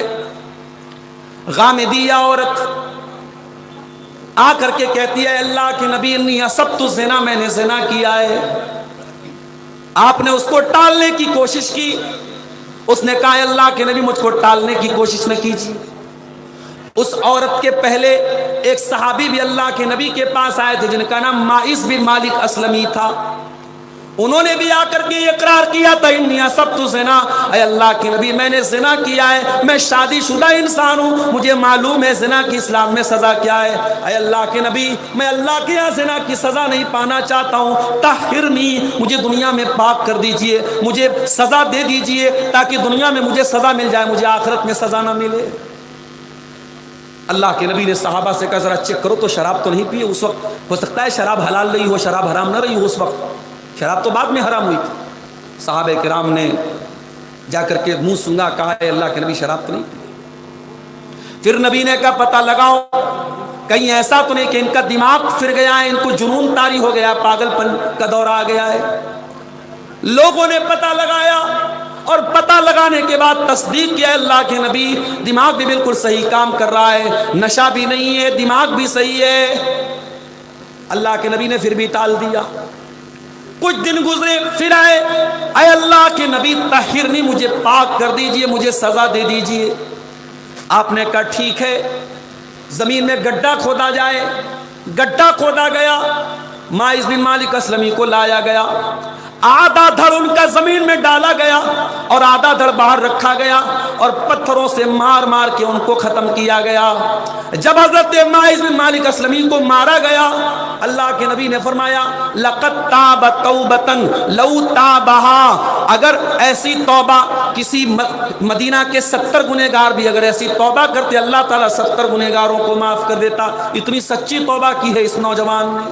غامدیہ عورت آ کر کے کہتی ہے، اللہ کے نبی انی اصبت الزنا، میں نے زنا کیا ہے۔ آپ نے اس کو ٹالنے کی کوشش کی، اس نے کہا اللہ کے نبی مجھ کو ٹالنے کی کوشش نہ کیجیے۔ اس عورت کے پہلے ایک صحابی بھی اللہ کے نبی کے پاس آئے تھے جن کا نام ماعز بن مالک اسلمی تھا۔ انہوں نے بھی آ کر کے اقرار کیا تھا انی اصبت زنا، اے اللہ کے نبی میں نے زنا کیا ہے، میں شادی شدہ انسان ہوں، مجھے معلوم ہے زنا کی اسلام میں سزا کیا ہے، اے اللہ کے نبی میں اللہ کے یہاں زنا کی سزا نہیں پانا چاہتا ہوں، طہرنی مجھے دنیا میں پاک کر دیجئے، مجھے سزا دے دیجئے تاکہ دنیا میں مجھے سزا مل جائے، مجھے آخرت میں سزا نہ ملے۔ اللہ کے نبی نے صحابہ سے کہا ذرا چیک کرو تو شراب تو نہیں پی اس وقت، ہو سکتا ہے شراب حلال رہی ہو، شراب حرام نہ رہی ہو، اس وقت شراب تو بعد میں حرام ہوئی تھی۔ صحابہ کرام نے جا کر کے منہ سنگا کہا ہے اللہ کے نبی شراب تو نہیں پی۔ پھر نبی نے کہا پتہ لگاؤ کہیں ایسا تو نہیں کہ ان کا دماغ پھر گیا ہے، ان کو جنون طاری ہو گیا، پاگل پن کا دورہ آ گیا ہے۔ لوگوں نے پتہ لگایا اور پتہ لگانے کے بعد تصدیق کیا اللہ کے نبی دماغ بھی بالکل صحیح کام کر رہا ہے، نشہ بھی نہیں ہے، دماغ بھی صحیح ہے۔ اللہ کے نبی نے پھر بھی ٹال دیا۔ کچھ دن گزرے پھر آئے، اے اللہ کے نبی طہرنی مجھے پاک کر دیجئے، مجھے سزا دے دیجئے۔ آپ نے کہا ٹھیک ہے، زمین میں گڈھا کھودا جائے۔ گڈھا کھودا گیا، ماعز بن مالک اسلمی کو لایا گیا، آدھا دھڑ ان کا زمین میں ڈالا گیا اور آدھا دھڑ باہر رکھا گیا اور پتھروں سے مار مار کے ان کو ختم کیا گیا۔ جب حضرت ماعز بن مالک اسلمی کو مارا گیا، اللہ کے نبی نے فرمایا لقد تاب توبتن لو تابہا، اگر ایسی توبہ کسی مدینہ کے 70 گنہگار بھی اگر ایسی توبہ کرتے اللہ تعالیٰ 70 گنہگاروں کو معاف کر دیتا۔ اتنی سچی توبہ کی ہے اس نوجوان نے۔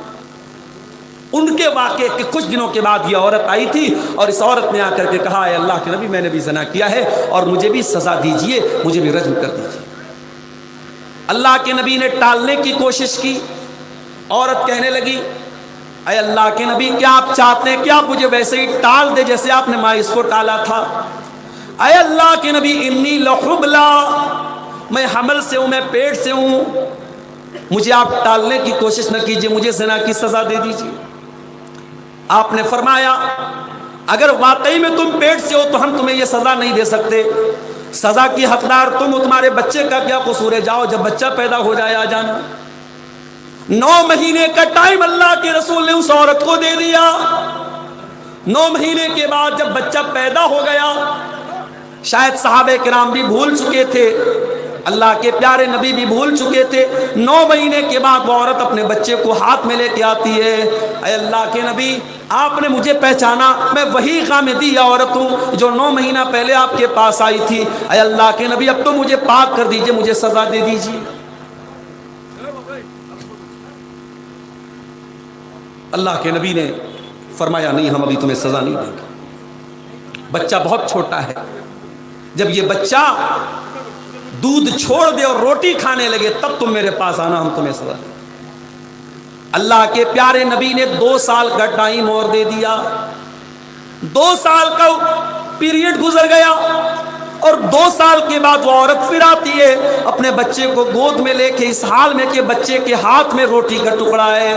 ان کے واقعے کے کچھ دنوں کے بعد یہ عورت آئی تھی اور اس عورت نے آ کر کے کہا اے اللہ کے نبی میں نے بھی زنا کیا ہے اور مجھے بھی سزا دیجئے، مجھے بھی رجم کر دیجئے۔ اللہ کے نبی نے ٹالنے کی کوشش کی، عورت کہنے لگی اے اللہ کے نبی کیا آپ چاہتے ہیں کہ آپ مجھے ویسے ہی ٹال دے جیسے آپ نے ماعز کو ٹالا تھا؟ اے اللہ کے نبی انی لحبلا، میں حمل سے ہوں، میں پیٹ سے ہوں، مجھے آپ ٹالنے کی کوشش نہ کیجئے، مجھے زنا کی سزا دے دیجئے۔ آپ نے فرمایا اگر واقعی میں تم پیٹ سے ہو تو ہم تمہیں یہ سزا نہیں دے سکتے، سزا کی حقدار تم ہو، تمہارے بچے کا کیا قصور ہے، جاؤ جب بچہ پیدا ہو جائے آ جانا۔ 9 مہینے کا ٹائم اللہ کے رسول نے اس عورت کو دے دیا۔ 9 مہینے کے بعد جب بچہ پیدا ہو گیا، شاید صحابہ کرام بھی بھول چکے تھے، اللہ کے پیارے نبی بھی بھول چکے تھے۔ 9 مہینے کے بعد وہ عورت اپنے بچے کو ہاتھ میں لے کے آتی ہے، اے اللہ کے نبی آپ نے مجھے پہچانا، میں وہی غامدی عورت ہوں جو 9 مہینہ پہلے آپ کے پاس آئی تھی، اے اللہ کے نبی اب تو مجھے پاک کر دیجئے، مجھے سزا دے دیجئے۔ اللہ کے نبی نے فرمایا نہیں ہم ابھی تمہیں سزا نہیں دیں گے، بچہ بہت چھوٹا ہے، جب یہ بچہ دودھ چھوڑ دے اور روٹی کھانے لگے تب تم میرے پاس آنا، ہم تمہیں سزا دیں۔ اللہ کے پیارے نبی نے 2 سال کا ٹائم اور دے دیا۔ 2 سال کا پیریڈ گزر گیا اور 2 سال کے بعد وہ عورت پھر آتی ہے اپنے بچے کو گود میں لے کے، اس حال میں کہ بچے کے ہاتھ میں روٹی کا ٹکڑا ہے۔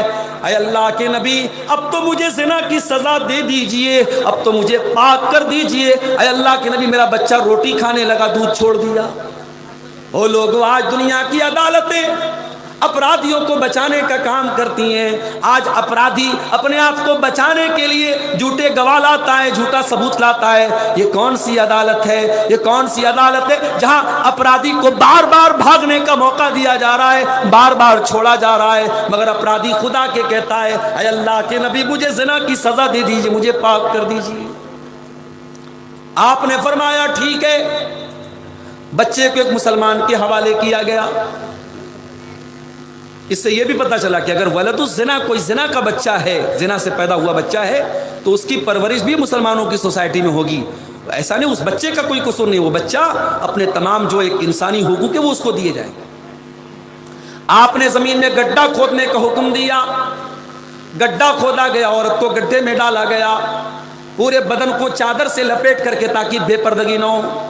اے اللہ کے نبی اب تو مجھے زنا کی سزا دے دیجئے، اب تو مجھے پاک کر دیجئے۔ اے اللہ کے نبی میرا بچہ روٹی کھانے لگا، دودھ چھوڑ دیا۔ وہ لوگ آج دنیا کی عدالتیں اپرادھیوں کو بچانے کا کام کرتی ہیں۔ آج اپرادھی اپنے آپ کو بچانے کے لیے جھوٹے گواہ لاتا ہے، جھوٹا ثبوت لاتا ہے۔ یہ کون سی عدالت ہے، یہ کون سی عدالت ہے جہاں اپرادھی کو بار بار بھاگنے کا موقع دیا جا رہا ہے، بار بار چھوڑا جا رہا ہے، مگر اپرادھی خدا کے کہتا ہے اے اللہ کے نبی مجھے زنا کی سزا دے دیجئے، مجھے پاک کر دیجئے۔ آپ نے فرمایا ٹھیک ہے، بچے کو ایک مسلمان کے حوالے کیا گیا۔ اس سے یہ بھی پتہ چلا کہ اگر ولد الزنا کوئی زنا کا بچہ ہے، زنا سے پیدا ہوا بچہ ہے، تو اس کی پرورش بھی مسلمانوں کی سوسائٹی میں ہوگی۔ ایسا نہیں اس بچے کا کوئی قصور نہیں، وہ بچہ اپنے تمام جو ایک انسانی حقوق ہے وہ اس کو دیے جائیں۔ آپ نے زمین میں گڈھا کھودنے کا حکم دیا، گڈھا کھودا گیا، عورت کو گڈھے میں ڈالا گیا، پورے بدن کو چادر سے لپیٹ کر کے تاکہ بے پردگی نہ ہو۔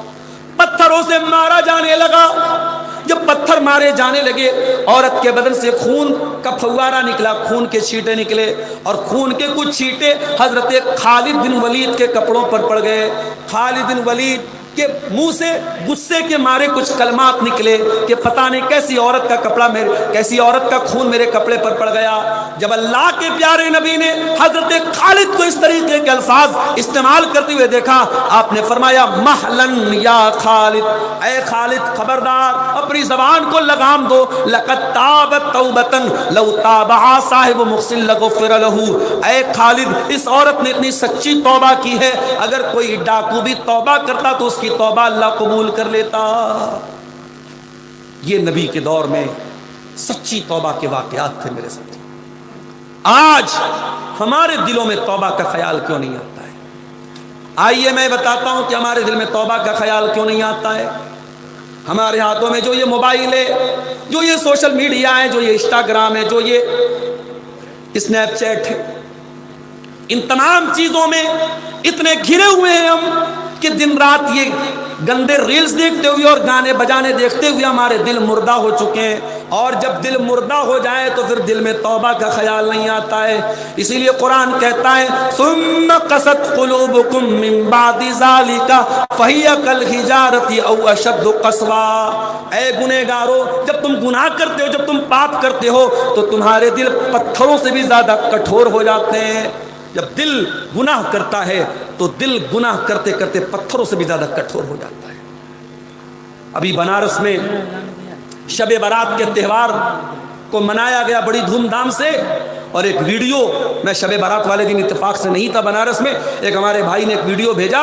پتھروں سے مارا جانے لگا۔ جب پتھر مارے جانے لگے عورت کے بدن سے خون کا پھوارا نکلا، خون کے چھینٹے نکلے اور خون کے کچھ چھینٹے حضرت خالد بن ولید کے کپڑوں پر پڑ گئے۔ خالد بن ولید کے منہ سے غصے کے مارے کچھ کلمات نکلے کہ پتہ نہیں کیسی عورت کا کپڑا کیسی عورت کا خون میرے کپڑے پر پڑ گیا۔ جب اللہ کے پیارے نبی نے حضرت خالد کو اس طریقے کے الفاظ استعمال کرتے ہوئے دیکھا، آپ نے فرمایا مہلن یا خالد، اے خالد خبردار اپنی زبان کو لگام دو، لقد تابت توبتن لو تابعا صاحب مغسل لغفر له، اے خالد اس عورت نے اتنی سچی توبہ کی ہے، اگر کوئی ڈاکو بھی توبہ کرتا تو اس کی توبہ اللہ قبول کر لیتا۔ یہ نبی کے دور میں سچی توبہ کے واقعات تھے میرے ساتھ۔ آج ہمارے دلوں میں توبہ کا خیال کیوں نہیں آتا ہے؟ آئیے میں بتاتا ہوں کہ ہمارے دل میں توبہ کا خیال کیوں نہیں آتا ہے۔ ہمارے ہاتھوں میں جو یہ موبائل ہے، جو یہ سوشل میڈیا ہے، جو یہ انسٹاگرام ہے، جو یہ اسنیپ چیٹ ہے، ان تمام چیزوں میں اتنے گھرے ہوئے ہیں ہم کہ دن رات یہ گندے ریلز دیکھتے ہوئے اور گانے بجانے دیکھتے ہوئے ہمارے دل مردہ ہو چکے ہیں، اور جب دل مردہ ہو جائے تو پھر دل میں توبہ کا خیال نہیں آتا ہے۔ اسی لیے قرآن کہتا ہے ثم قست قلوبکم من بعد ذالک فہی کالحجارۃ او اشد قسوا، اے گنہگارو جب تم گناہ کرتے ہو، جب تم پاپ کرتے ہو تو تمہارے دل پتھروں سے بھی زیادہ کٹھور ہو جاتے ہیں۔ جب دل گناہ کرتا ہے تو دل گناہ کرتے کرتے پتھروں سے بھی زیادہ کٹھور ہو جاتا ہے۔ ابھی بنارس میں شب برات کے تہوار کو منایا گیا بڑی دھوم دھام سے، اور ایک ویڈیو، میں شب برات والے دن اتفاق سے نہیں تھا بنارس میں، ایک ہمارے بھائی نے ایک ویڈیو بھیجا،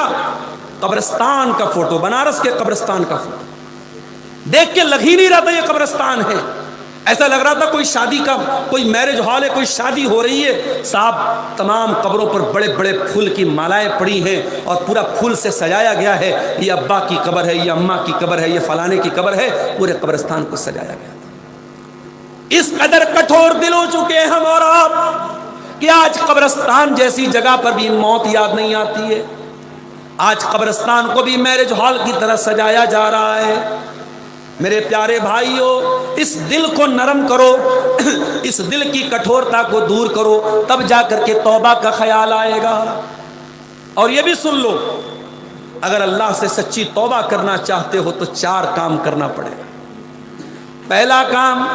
قبرستان کا فوٹو، بنارس کے قبرستان کا فوٹو، دیکھ کے لگ ہی نہیں رہا تھا یہ قبرستان ہے، ایسا لگ رہا تھا کوئی شادی کا کوئی میرج ہال ہے، کوئی شادی ہو رہی ہے۔ صاحب تمام قبروں پر بڑے بڑے پھول کی مالائیں پڑی ہیں اور پورا پھول سے سجایا گیا ہے، یہ ابا کی قبر ہے، یہ اماں کی قبر ہے، یہ فلانے کی قبر ہے، پورے قبرستان کو سجایا گیا تھا۔ اس قدر کٹھور دل ہو چکے ہیں ہم اور آپ کہ آج قبرستان جیسی جگہ پر بھی موت یاد نہیں آتی ہے۔ آج قبرستان کو بھی میرج ہال کی طرح سجایا جا رہا ہے۔ میرے پیارے بھائیو، اس دل کو نرم کرو، اس دل کی کٹھورتا کو دور کرو، تب جا کر کے توبہ کا خیال آئے گا۔ اور یہ بھی سن لو، اگر اللہ سے سچی توبہ کرنا چاہتے ہو تو 4 کام کرنا پڑے گا۔ پہلا کام،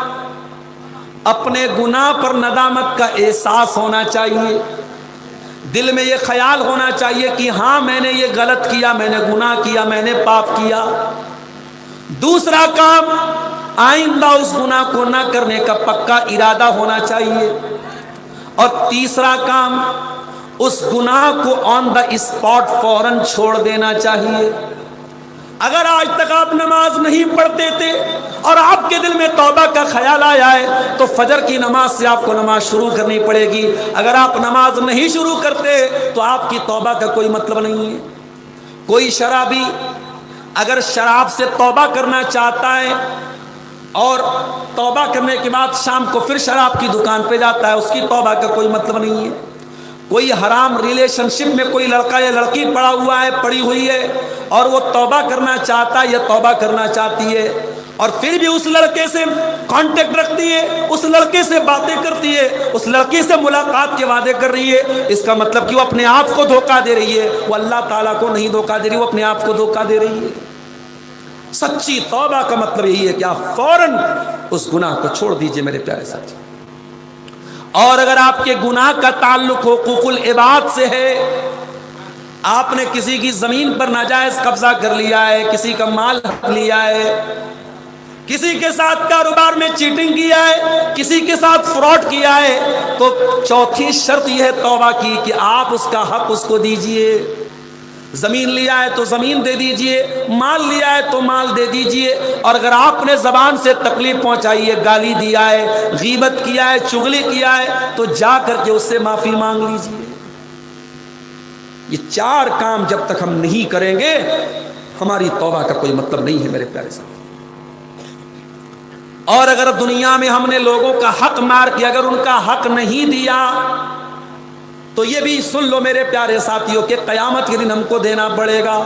اپنے گناہ پر ندامت کا احساس ہونا چاہیے، دل میں یہ خیال ہونا چاہیے کہ ہاں میں نے یہ غلط کیا، میں نے گناہ کیا، میں نے پاپ کیا۔ دوسرا کام، آئندہ اس گناہ کو نہ کرنے کا پکا ارادہ ہونا چاہیے۔ اور تیسرا کام، اس گناہ کو آن دا اسپاٹ فوراً چھوڑ دینا چاہیے۔ اگر آج تک آپ نماز نہیں پڑھتے تھے اور آپ کے دل میں توبہ کا خیال آیا ہے تو فجر کی نماز سے آپ کو نماز شروع کرنی پڑے گی۔ اگر آپ نماز نہیں شروع کرتے تو آپ کی توبہ کا کوئی مطلب نہیں ہے۔ کوئی شرابی اگر شراب سے توبہ کرنا چاہتا ہے اور توبہ کرنے کے بعد شام کو پھر شراب کی دکان پہ جاتا ہے، اس کی توبہ کا کوئی مطلب نہیں ہے۔ کوئی حرام ریلیشن شپ میں کوئی لڑکا یا لڑکی پڑا ہوا ہے، پڑی ہوئی ہے، اور وہ توبہ کرنا چاہتا ہے یا توبہ کرنا چاہتی ہے، اور پھر بھی اس لڑکے سے کانٹیکٹ رکھتی ہے، اس لڑکے سے باتیں کرتی ہے، اس لڑکے سے ملاقات کے وعدے کر رہی ہے، اس کا مطلب کہ وہ اپنے آپ کو دھوکہ دے رہی ہے، وہ اللہ تعالیٰ کو نہیں دھوکہ دے رہی، وہ اپنے آپ کو دھوکہ دے رہی ہے۔ سچی توبہ کا مطلب یہی ہے کہ آپ فوراً اس گناہ کو چھوڑ دیجئے میرے پیارے ساتھی۔ اور اگر آپ کے گناہ کا تعلق حقوق العباد سے ہے، آپ نے کسی کی زمین پر ناجائز قبضہ کر لیا ہے، کسی کا مال لیا ہے، کسی کے ساتھ کاروبار میں چیٹنگ کیا ہے، کسی کے ساتھ فراڈ کیا ہے، تو چوتھی شرط یہ ہے توبہ کی کہ آپ اس کا حق اس کو دیجئے۔ زمین لیا ہے تو زمین دے دیجئے، مال لیا ہے تو مال دے دیجئے، اور اگر آپ نے زبان سے تکلیف پہنچائی ہے، گالی دیا ہے، غیبت کیا ہے، چغلی کیا ہے، تو جا کر کے اس سے معافی مانگ لیجئے۔ یہ 4 کام جب تک ہم نہیں کریں گے ہماری توبہ کا کوئی مطلب نہیں ہے میرے پیارے ساتھی۔ اور اگر دنیا میں ہم نے لوگوں کا حق مار کیا، اگر ان کا حق نہیں دیا، تو یہ بھی سن لو میرے پیارے ساتھیوں کہ قیامت کے دن ہم کو دینا پڑے گا۔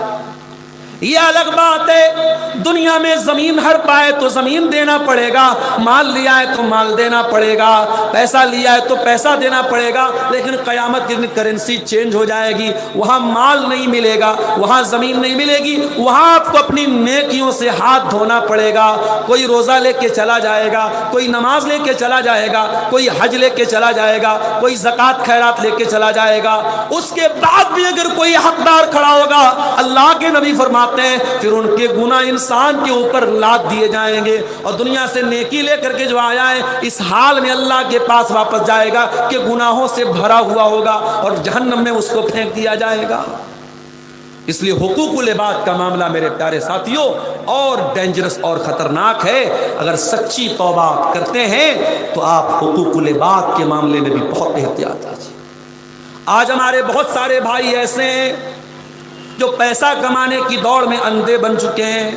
یہ الگ بات ہے، دنیا میں زمین ہر پائے تو زمین دینا پڑے گا، مال لیا ہے تو مال دینا پڑے گا، پیسہ لیا ہے تو پیسہ دینا پڑے گا، لیکن قیامت کے دن کرنسی چینج ہو جائے گی، وہاں مال نہیں ملے گا، وہاں زمین نہیں ملے گی، وہاں آپ کو اپنی نیکیوں سے ہاتھ دھونا پڑے گا۔ کوئی روزہ لے کے چلا جائے گا، کوئی نماز لے کے چلا جائے گا، کوئی حج لے کے چلا جائے گا، کوئی زکوٰۃ خیرات لے کے چلا جائے گا، اس کے بعد بھی اگر کوئی حقدار کھڑا ہوگا، اللہ کے نبی فرماتے ہیں پھر ان کے گناہ انسان کے اوپر لاد دیے جائیں گے، اور دنیا سے نیکی لے کر کے جو آیا ہے اس حال میں اللہ کے پاس واپس جائے گا کہ گناہوں سے بھرا ہوا ہوگا اور جہنم میں اس کو پھینک دیا جائے گا۔ اس لیے حقوق العباد کا معاملہ میرے پیارے ساتھیوں اور ڈینجرس اور خطرناک ہے۔ اگر سچی توبہ کرتے ہیں تو آپ حقوق العباد کے معاملے میں بھی بہت احتیاط کیجیے۔ آج ہمارے بہت سارے بھائی ایسے ہیں جو پیسہ کمانے کی دوڑ میں اندھے بن چکے ہیں،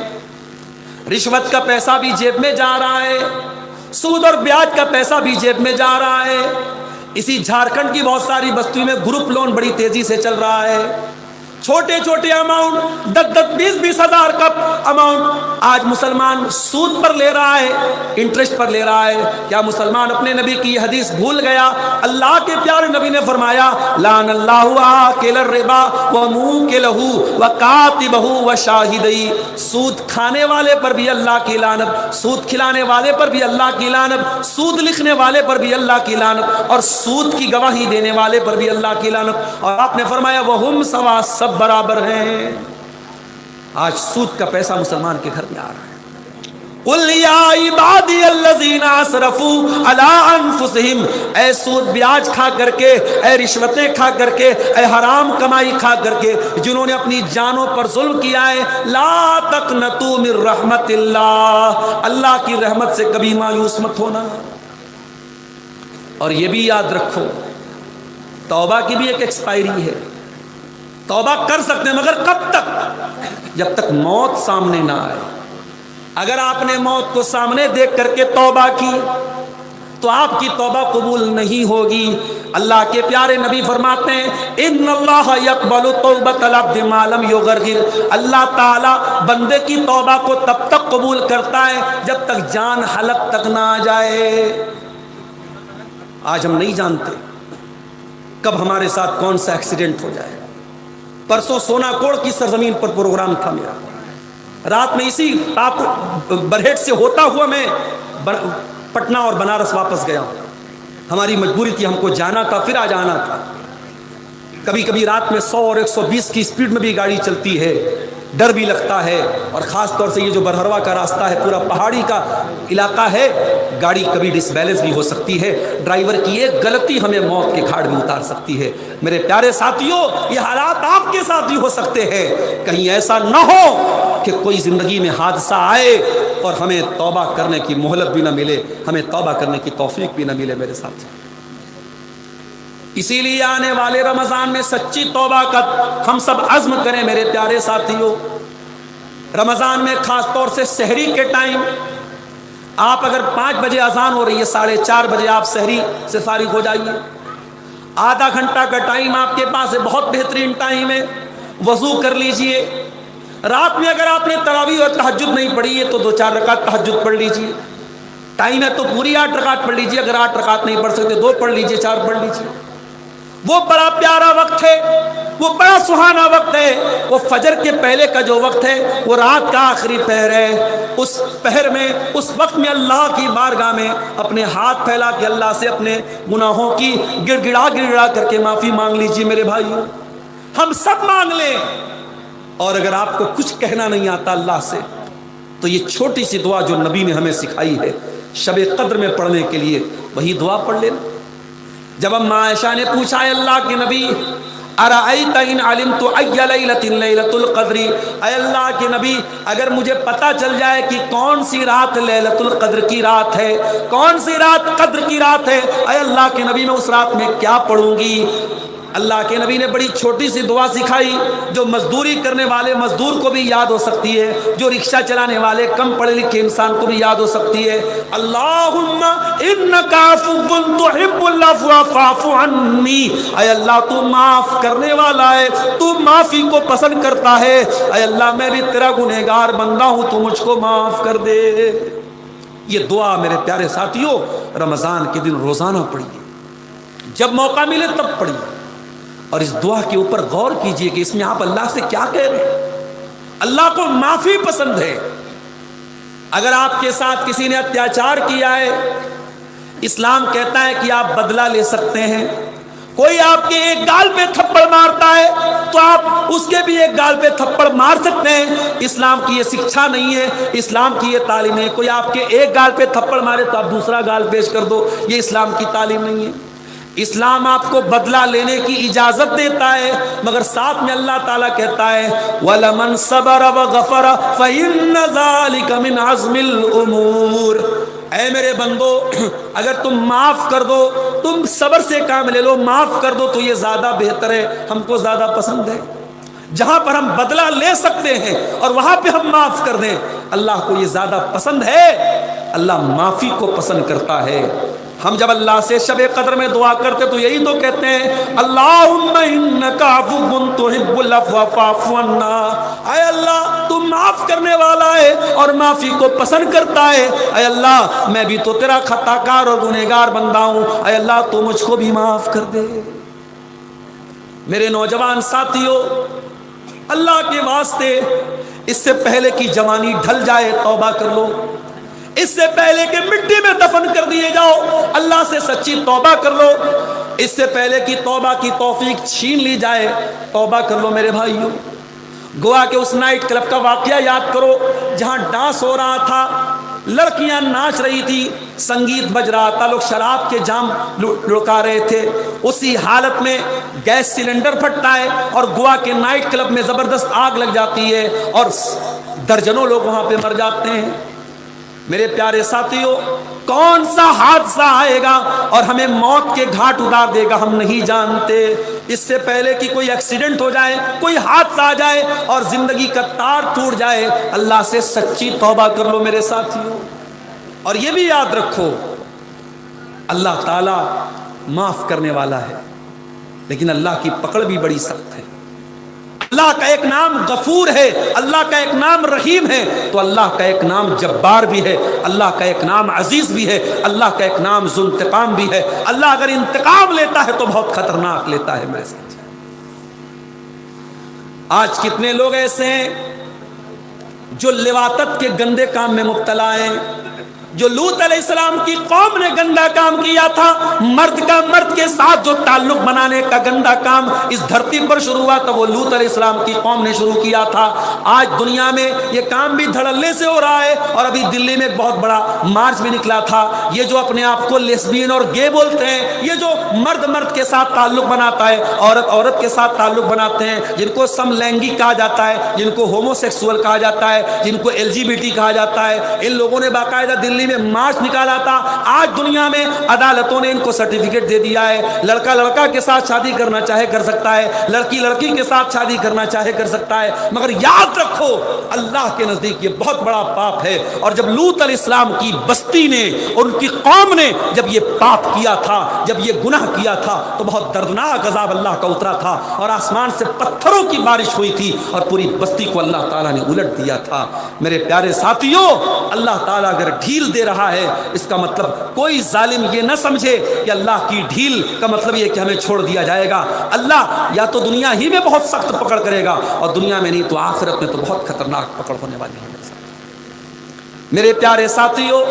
رشوت کا پیسہ بھی جیب میں جا رہا ہے، سود اور بیاج کا پیسہ بھی جیب میں جا رہا ہے۔ اسی جھارکھنڈ کی بہت ساری بستیوں میں گروپ لون بڑی تیزی سے چل رہا ہے، چھوٹے چھوٹے اماؤنٹ 10-20 ہزار کا اماؤنٹ آج مسلمان سود پر لے رہا ہے، انٹرسٹ پر لے رہا ہے۔ کیا مسلمان اپنے نبی کی یہ حدیث بھول گیا؟ اللہ کے پیارے نبی نے فرمایا لعن اللہ آکل الربا وموکلہ وکاتبہ وشاہدی، سود کھانے والے پر بھی اللہ کی لعنت، سود کھلانے والے پر بھی اللہ کی لعنت، سود لکھنے والے پر بھی اللہ کی لعنت، اور سود کی گواہی دینے والے پر بھی اللہ کی لعنت۔ اور آپ نے فرمایا وہم سوا، سب برابر ہیں۔ آج سود کا پیسہ مسلمان کے گھر میں آ رہا ہے۔ قل یا عبادی الذین اسرفوا علی انفسہم، اے سود بیاج کھا کر کے، اے رشوتیں کھا کر کے، اے حرام کمائی کھا کر کے جنہوں نے اپنی جانوں پر ظلم کیا ہے، لا تقنطوا من رحمت اللہ، اللہ کی رحمت سے کبھی مایوس مت ہونا۔ اور یہ بھی یاد رکھو توبہ کی بھی ایک ایکسپائری ہے، توبہ کر سکتے ہیں مگر کب تک؟ جب تک موت سامنے نہ آئے۔ اگر آپ نے موت کو سامنے دیکھ کر کے توبہ کی تو آپ کی توبہ قبول نہیں ہوگی۔ اللہ کے پیارے نبی فرماتے ہیں ان اللہ یقبل توبۃ العبد ما لم یغرغر، اللہ تعالی بندے کی توبہ کو تب تک قبول کرتا ہے جب تک جان حلق تک نہ آ جائے۔ آج ہم نہیں جانتے کب ہمارے ساتھ کون سا ایکسیڈنٹ ہو جائے۔ پرسوں سونا کوڑ کی سرزمین پر پروگرام تھا میرا، رات میں اسی برہیٹ سے ہوتا ہوا میں پٹنہ اور بنارس واپس گیا۔ ہماری مجبوری تھی، ہم کو جانا تھا پھر آ جانا تھا۔ کبھی کبھی رات میں 100 اور 120 کی سپیڈ میں بھی گاڑی چلتی ہے، ڈر بھی لگتا ہے، اور خاص طور سے یہ جو برہروا کا راستہ ہے پورا پہاڑی کا علاقہ ہے، گاڑی کبھی ڈس بیلنس بھی ہو سکتی ہے، ڈرائیور کی ایک غلطی ہمیں موت کے کھاڑ میں اتار سکتی ہے۔ میرے پیارے ساتھیوں یہ حالات آپ کے ساتھ بھی ہو سکتے ہیں، کہیں ایسا نہ ہو کہ کوئی زندگی میں حادثہ آئے اور ہمیں توبہ کرنے کی مہلت بھی نہ ملے، ہمیں توبہ کرنے کی توفیق بھی نہ ملے میرے ساتھ۔ اسی لیے آنے والے رمضان میں سچی توبہ کا ہم سب عزم کریں میرے پیارے ساتھیوں۔ رمضان میں خاص طور سے سحری کے ٹائم آپ اگر 5 بجے اذان ہو رہی ہے 4:30 بجے آپ سحری سے فارغ ہو جائیے، آدھا گھنٹہ کا ٹائم آپ کے پاس ہے، بہت بہترین ٹائم ہے، وضو کر لیجئے۔ رات میں اگر آپ نے تراویح اور تہجد نہیں پڑھی ہے تو 2-4 رکعت تہجد پڑھ لیجئے، ٹائم ہے تو پوری 8 رکعت پڑھ لیجئے، اگر 8 رکعت نہیں پڑھ سکتے 2 پڑھ لیجئے، 4 پڑھ لیجئے۔ وہ بڑا پیارا وقت ہے، وہ بڑا سہانا وقت ہے، وہ فجر کے پہلے کا جو وقت ہے وہ رات کا آخری پہر ہے۔ اس پہر میں، اس وقت میں اللہ کی بارگاہ میں اپنے ہاتھ پھیلا کے اللہ سے اپنے گناہوں کی گڑ گڑا کر کے معافی مانگ لیجیے میرے بھائیوں، ہم سب مانگ لیں۔ اور اگر آپ کو کچھ کہنا نہیں آتا اللہ سے تو یہ چھوٹی سی دعا جو نبی نے ہمیں سکھائی ہے شب قدر میں پڑھنے کے لیے، وہی دعا پڑھ لینا۔ جب اماں عائشہ نے پوچھا ہے اللہ کے نبی ارأیت ان علمت ای لیلۃ لیلۃ القدر، اے اللہ کے نبی اگر مجھے پتہ چل جائے کہ کون سی رات لیلۃ القدر کی رات ہے، کون سی رات قدر کی رات ہے، اے اللہ کے نبی میں اس رات میں کیا پڑھوں گی؟ اللہ کے نبی نے بڑی چھوٹی سی دعا سکھائی جو مزدوری کرنے والے مزدور کو بھی یاد ہو سکتی ہے, جو رکشہ چلانے والے کم پڑھے لکھے انسان کو بھی یاد ہو سکتی ہے. اللہم انک عفو تحب العفو فاعف عنی, اے اللہ تو معاف کرنے والا ہے, تو معافی کو پسند کرتا ہے, اے اللہ میں بھی تیرا گنہگار بندہ ہوں, تو مجھ کو معاف کر دے. یہ دعا میرے پیارے ساتھیوں رمضان کے دن روزانہ پڑھیے, جب موقع ملے تب پڑھیے, اور اس دعا کے اوپر غور کیجئے کہ اس میں آپ اللہ سے کیا کہہ رہے ہیں. اللہ کو معافی پسند ہے. اگر آپ کے ساتھ کسی نے اتیاچار کیا ہے, اسلام کہتا ہے کہ آپ بدلہ لے سکتے ہیں. کوئی آپ کے ایک گال پہ تھپڑ مارتا ہے تو آپ اس کے بھی ایک گال پہ تھپڑ مار سکتے ہیں. اسلام کی یہ شکشا نہیں ہے, اسلام کی یہ تعلیم ہے. کوئی آپ کے ایک گال پہ تھپڑ مارے تو آپ دوسرا گال پیش کر دو, یہ اسلام کی تعلیم نہیں ہے. اسلام آپ کو بدلہ لینے کی اجازت دیتا ہے, مگر ساتھ میں اللہ تعالیٰ کہتا ہے وَلَمَنْ صَبَرَ وَغَفَرَ فَإِنَّ ذَلِكَ مِنْ عَزْمِ الْأُمُورِ. اے میرے بندو, اگر تم معاف کر دو, تم صبر سے کام لے لو, معاف کر دو تو یہ زیادہ بہتر ہے, ہم کو زیادہ پسند ہے. جہاں پر ہم بدلہ لے سکتے ہیں اور وہاں پہ ہم معاف کر دیں, اللہ کو یہ زیادہ پسند ہے. اللہ معافی کو پسند کرتا ہے. ہم جب اللہ سے شب قدر میں دعا کرتے تو یہی تو کہتے ہیں اللہم انک عفو تحب العفو فاعف عنا, اے اللہ تو معاف کرنے والا ہے اور معافی کو پسند کرتا ہے. اے اللہ میں بھی تو تیرا خطا کار اور گنہگار بندہ ہوں, اے اللہ تو مجھ کو بھی معاف کر دے. میرے نوجوان ساتھیوں, اللہ کے واسطے اس سے پہلے کی جوانی ڈھل جائے توبہ کر لو. اس سے پہلے کہ مٹی میں دفن کر دیے جاؤ اللہ سے سچی توبہ کر لو. اس سے پہلے کہ توبہ کی توفیق چھین لی جائے توبہ کر لو. میرے بھائیوں, گوا کے اس نائٹ کلب کا واقعہ یاد کرو جہاں ڈانس ہو رہا تھا, لڑکیاں ناچ رہی تھی, سنگیت بج رہا تھا, لوگ شراب کے جام لڑکا رہے تھے. اسی حالت میں گیس سلنڈر پھٹتا ہے اور گوا کے نائٹ کلب میں زبردست آگ لگ جاتی ہے اور درجنوں لوگ وہاں پہ مر جاتے ہیں. میرے پیارے ساتھیوں, کون سا حادثہ آئے گا اور ہمیں موت کے گھاٹ اتار دے گا ہم نہیں جانتے. اس سے پہلے کہ کوئی ایکسیڈنٹ ہو جائے, کوئی حادثہ آ جائے اور زندگی کا تار ٹوٹ جائے, اللہ سے سچی توبہ کر لو میرے ساتھیوں. اور یہ بھی یاد رکھو اللہ تعالیٰ معاف کرنے والا ہے, لیکن اللہ کی پکڑ بھی بڑی سخت ہے. اللہ کا ایک نام غفور ہے, اللہ کا ایک نام رحیم ہے, تو اللہ کا ایک نام جبار بھی ہے, اللہ کا ایک نام عزیز بھی ہے, اللہ کا ایک نام ذو انتقام بھی ہے. اللہ اگر انتقام لیتا ہے تو بہت خطرناک لیتا ہے. میں سمجھ آج کتنے لوگ ایسے ہیں جو لواطت کے گندے کام میں مبتلا ہیں. جو لوط علیہ السلام کی قوم نے گندا کام کیا تھا, مرد کا مرد کے ساتھ جو تعلق بنانے کا گندا کام اس دھرتی پر شروع ہوا تھا, وہ لوط علیہ السلام کی قوم نے شروع کیا تھا. آج دنیا میں یہ کام بھی دھڑلے سے ہو رہا ہے, اور ابھی دلی میں ایک بہت بڑا مارچ بھی نکلا تھا. یہ جو اپنے آپ کو لیسبین اور گے بولتے ہیں, یہ جو مرد مرد کے ساتھ تعلق بناتا ہے, عورت عورت کے ساتھ تعلق بناتے ہیں, جن کو سم لینگی کہا جاتا ہے, جن کو ہومو سیکسول کہا جاتا ہے, جن کو LGBT کہا جاتا ہے, ان لوگوں نے باقاعدہ دلی میں مارچ نکالا تھا. آج دنیا میں عدالتوں نے ان کو سرٹیفکیٹ دے دیا ہے, لڑکا لڑکا کے ساتھ شادی کرنا چاہے کر سکتا ہے, لڑکی لڑکی کے ساتھ شادی کرنا چاہے کر سکتا ہے. مگر یاد رکھو اللہ کے نزدیک یہ بہت بڑا پاپ ہے. اور جب لوط علیہ السلام کی بستی نے, ان کی قوم نے جب یہ پاپ کیا تھا, جب یہ گناہ کیا تھا, تو بہت دردناک عذاب اللہ کا اترا تھا, اور آسمان سے پتھروں کی بارش ہوئی تھی, اور پوری بستی کو اللہ تعالیٰ نے الٹ دیا تھا. میرے پیارے ساتھیوں, اللہ تعالیٰ اگر ڈھیل دے رہا ہے, اس کا مطلب کوئی ظالم یہ نہ سمجھے کہ اللہ کی ڈھیل کا مطلب یہ کہ ہمیں چھوڑ دیا جائے گا. اللہ یا تو دنیا ہی میں بہت سخت پکڑ کرے گا, اور دنیا میں نہیں تو آخرت میں تو بہت خطرناک پکڑ ہونے والی ہے. میرے پیارے ساتھیوں,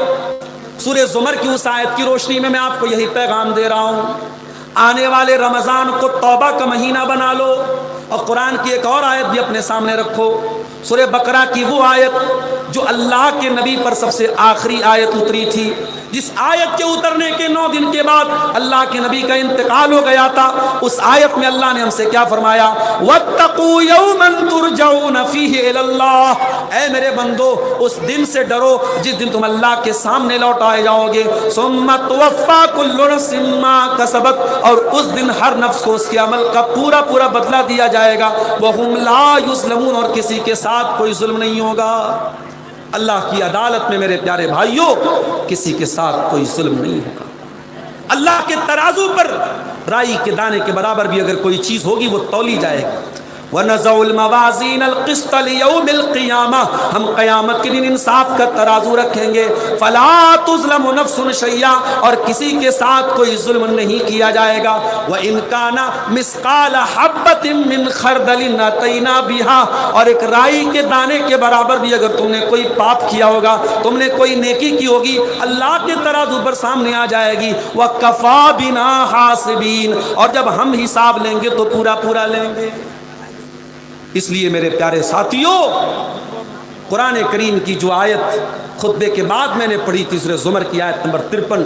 سورہ زمر کی اس آیت کی روشنی میں آپ کو یہی پیغام دے رہا ہوں, آنے والے رمضان کو توبہ کا مہینہ بنا لو. اور قرآن کی ایک اور آیت بھی اپنے سامنے رکھو, سورہ بقرہ کی وہ آیت جو اللہ کے نبی پر سب سے آخری آیت اتری تھی. جس آیت کے اترنے کے 9 دن کے بعد اللہ کے نبی کا انتقال ہو گیا تھا، اس آیت میں اللہ نے ہم سے کیا فرمایا؟ وَاتَّقُوا يَوْمًا تُرْجَعُونَ فِيهِ إِلَى اللَّهِ، اے میرے بندو اس دن سے ڈرو جس دن تم اللہ کے سامنے لوٹائے جاؤ گے، ثُمَّ تُوَفَّى كُلُّ نَفْسٍ مَّا كَسَبَتْ، اور اس دن ہر نفس کو اس کے عمل کا پورا پورا بدلہ دیا جائے گا، وَهُمْ لَا يُظْلَمُونَ، اور کسی کے ساتھ کوئی ظلم نہیں ہوگا۔ اللہ کی عدالت میں میرے پیارے بھائیوں کسی کے ساتھ کوئی ظلم نہیں ہوگا۔ اللہ کے ترازو پر رائی کے دانے کے برابر بھی اگر کوئی چیز ہوگی وہ تولی جائے گی۔ وَنَزَعُ الْمَوَازِينَ الْقِسْطَ لِيَوْمِ الْقِيَامَةِ، ہم قیامت کے دن انصاف کا ترازو رکھیں گے۔ فَلَا تُظْلَمُ نَفْسٌ شَيْئًا، اور کسی کے ساتھ کوئی ظلم نہیں کیا جائے گا۔ وَإِنْ كَانَ مِثْقَالَ حَبَّةٍ مِّنْ خَرْدَلٍ أَتَيْنَا بِهَا، اور ایک رائی کے دانے کے برابر بھی اگر تم نے کوئی پاپ کیا ہوگا، تم نے کوئی نیکی کی ہوگی، اللہ کے ترازو پر سامنے آ جائے گی۔ وَكَفَى بِنَا حَاسِبِينَ، اور جب ہم حساب لیں گے تو پورا پورا لیں گے۔ اس لیے میرے پیارے ساتھیوں، قرآن کریم کی جو آیت خطبے کے بعد میں نے پڑھی تھی، سورہ زمر کی آیت نمبر 53،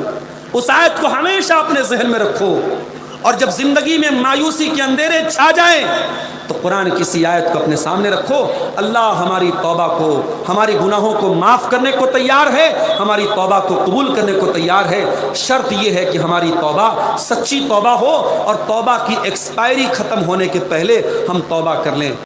اس آیت کو ہمیشہ اپنے ذہن میں رکھو، اور جب زندگی میں مایوسی کے اندھیرے چھا جائیں تو قرآن کی اسی آیت کو اپنے سامنے رکھو۔ اللہ ہماری توبہ کو، ہماری گناہوں کو معاف کرنے کو تیار ہے، ہماری توبہ کو قبول کرنے کو تیار ہے۔ شرط یہ ہے کہ ہماری توبہ سچی توبہ ہو، اور توبہ کی ایکسپائری ختم ہونے کے پہلے ہم توبہ کر لیں۔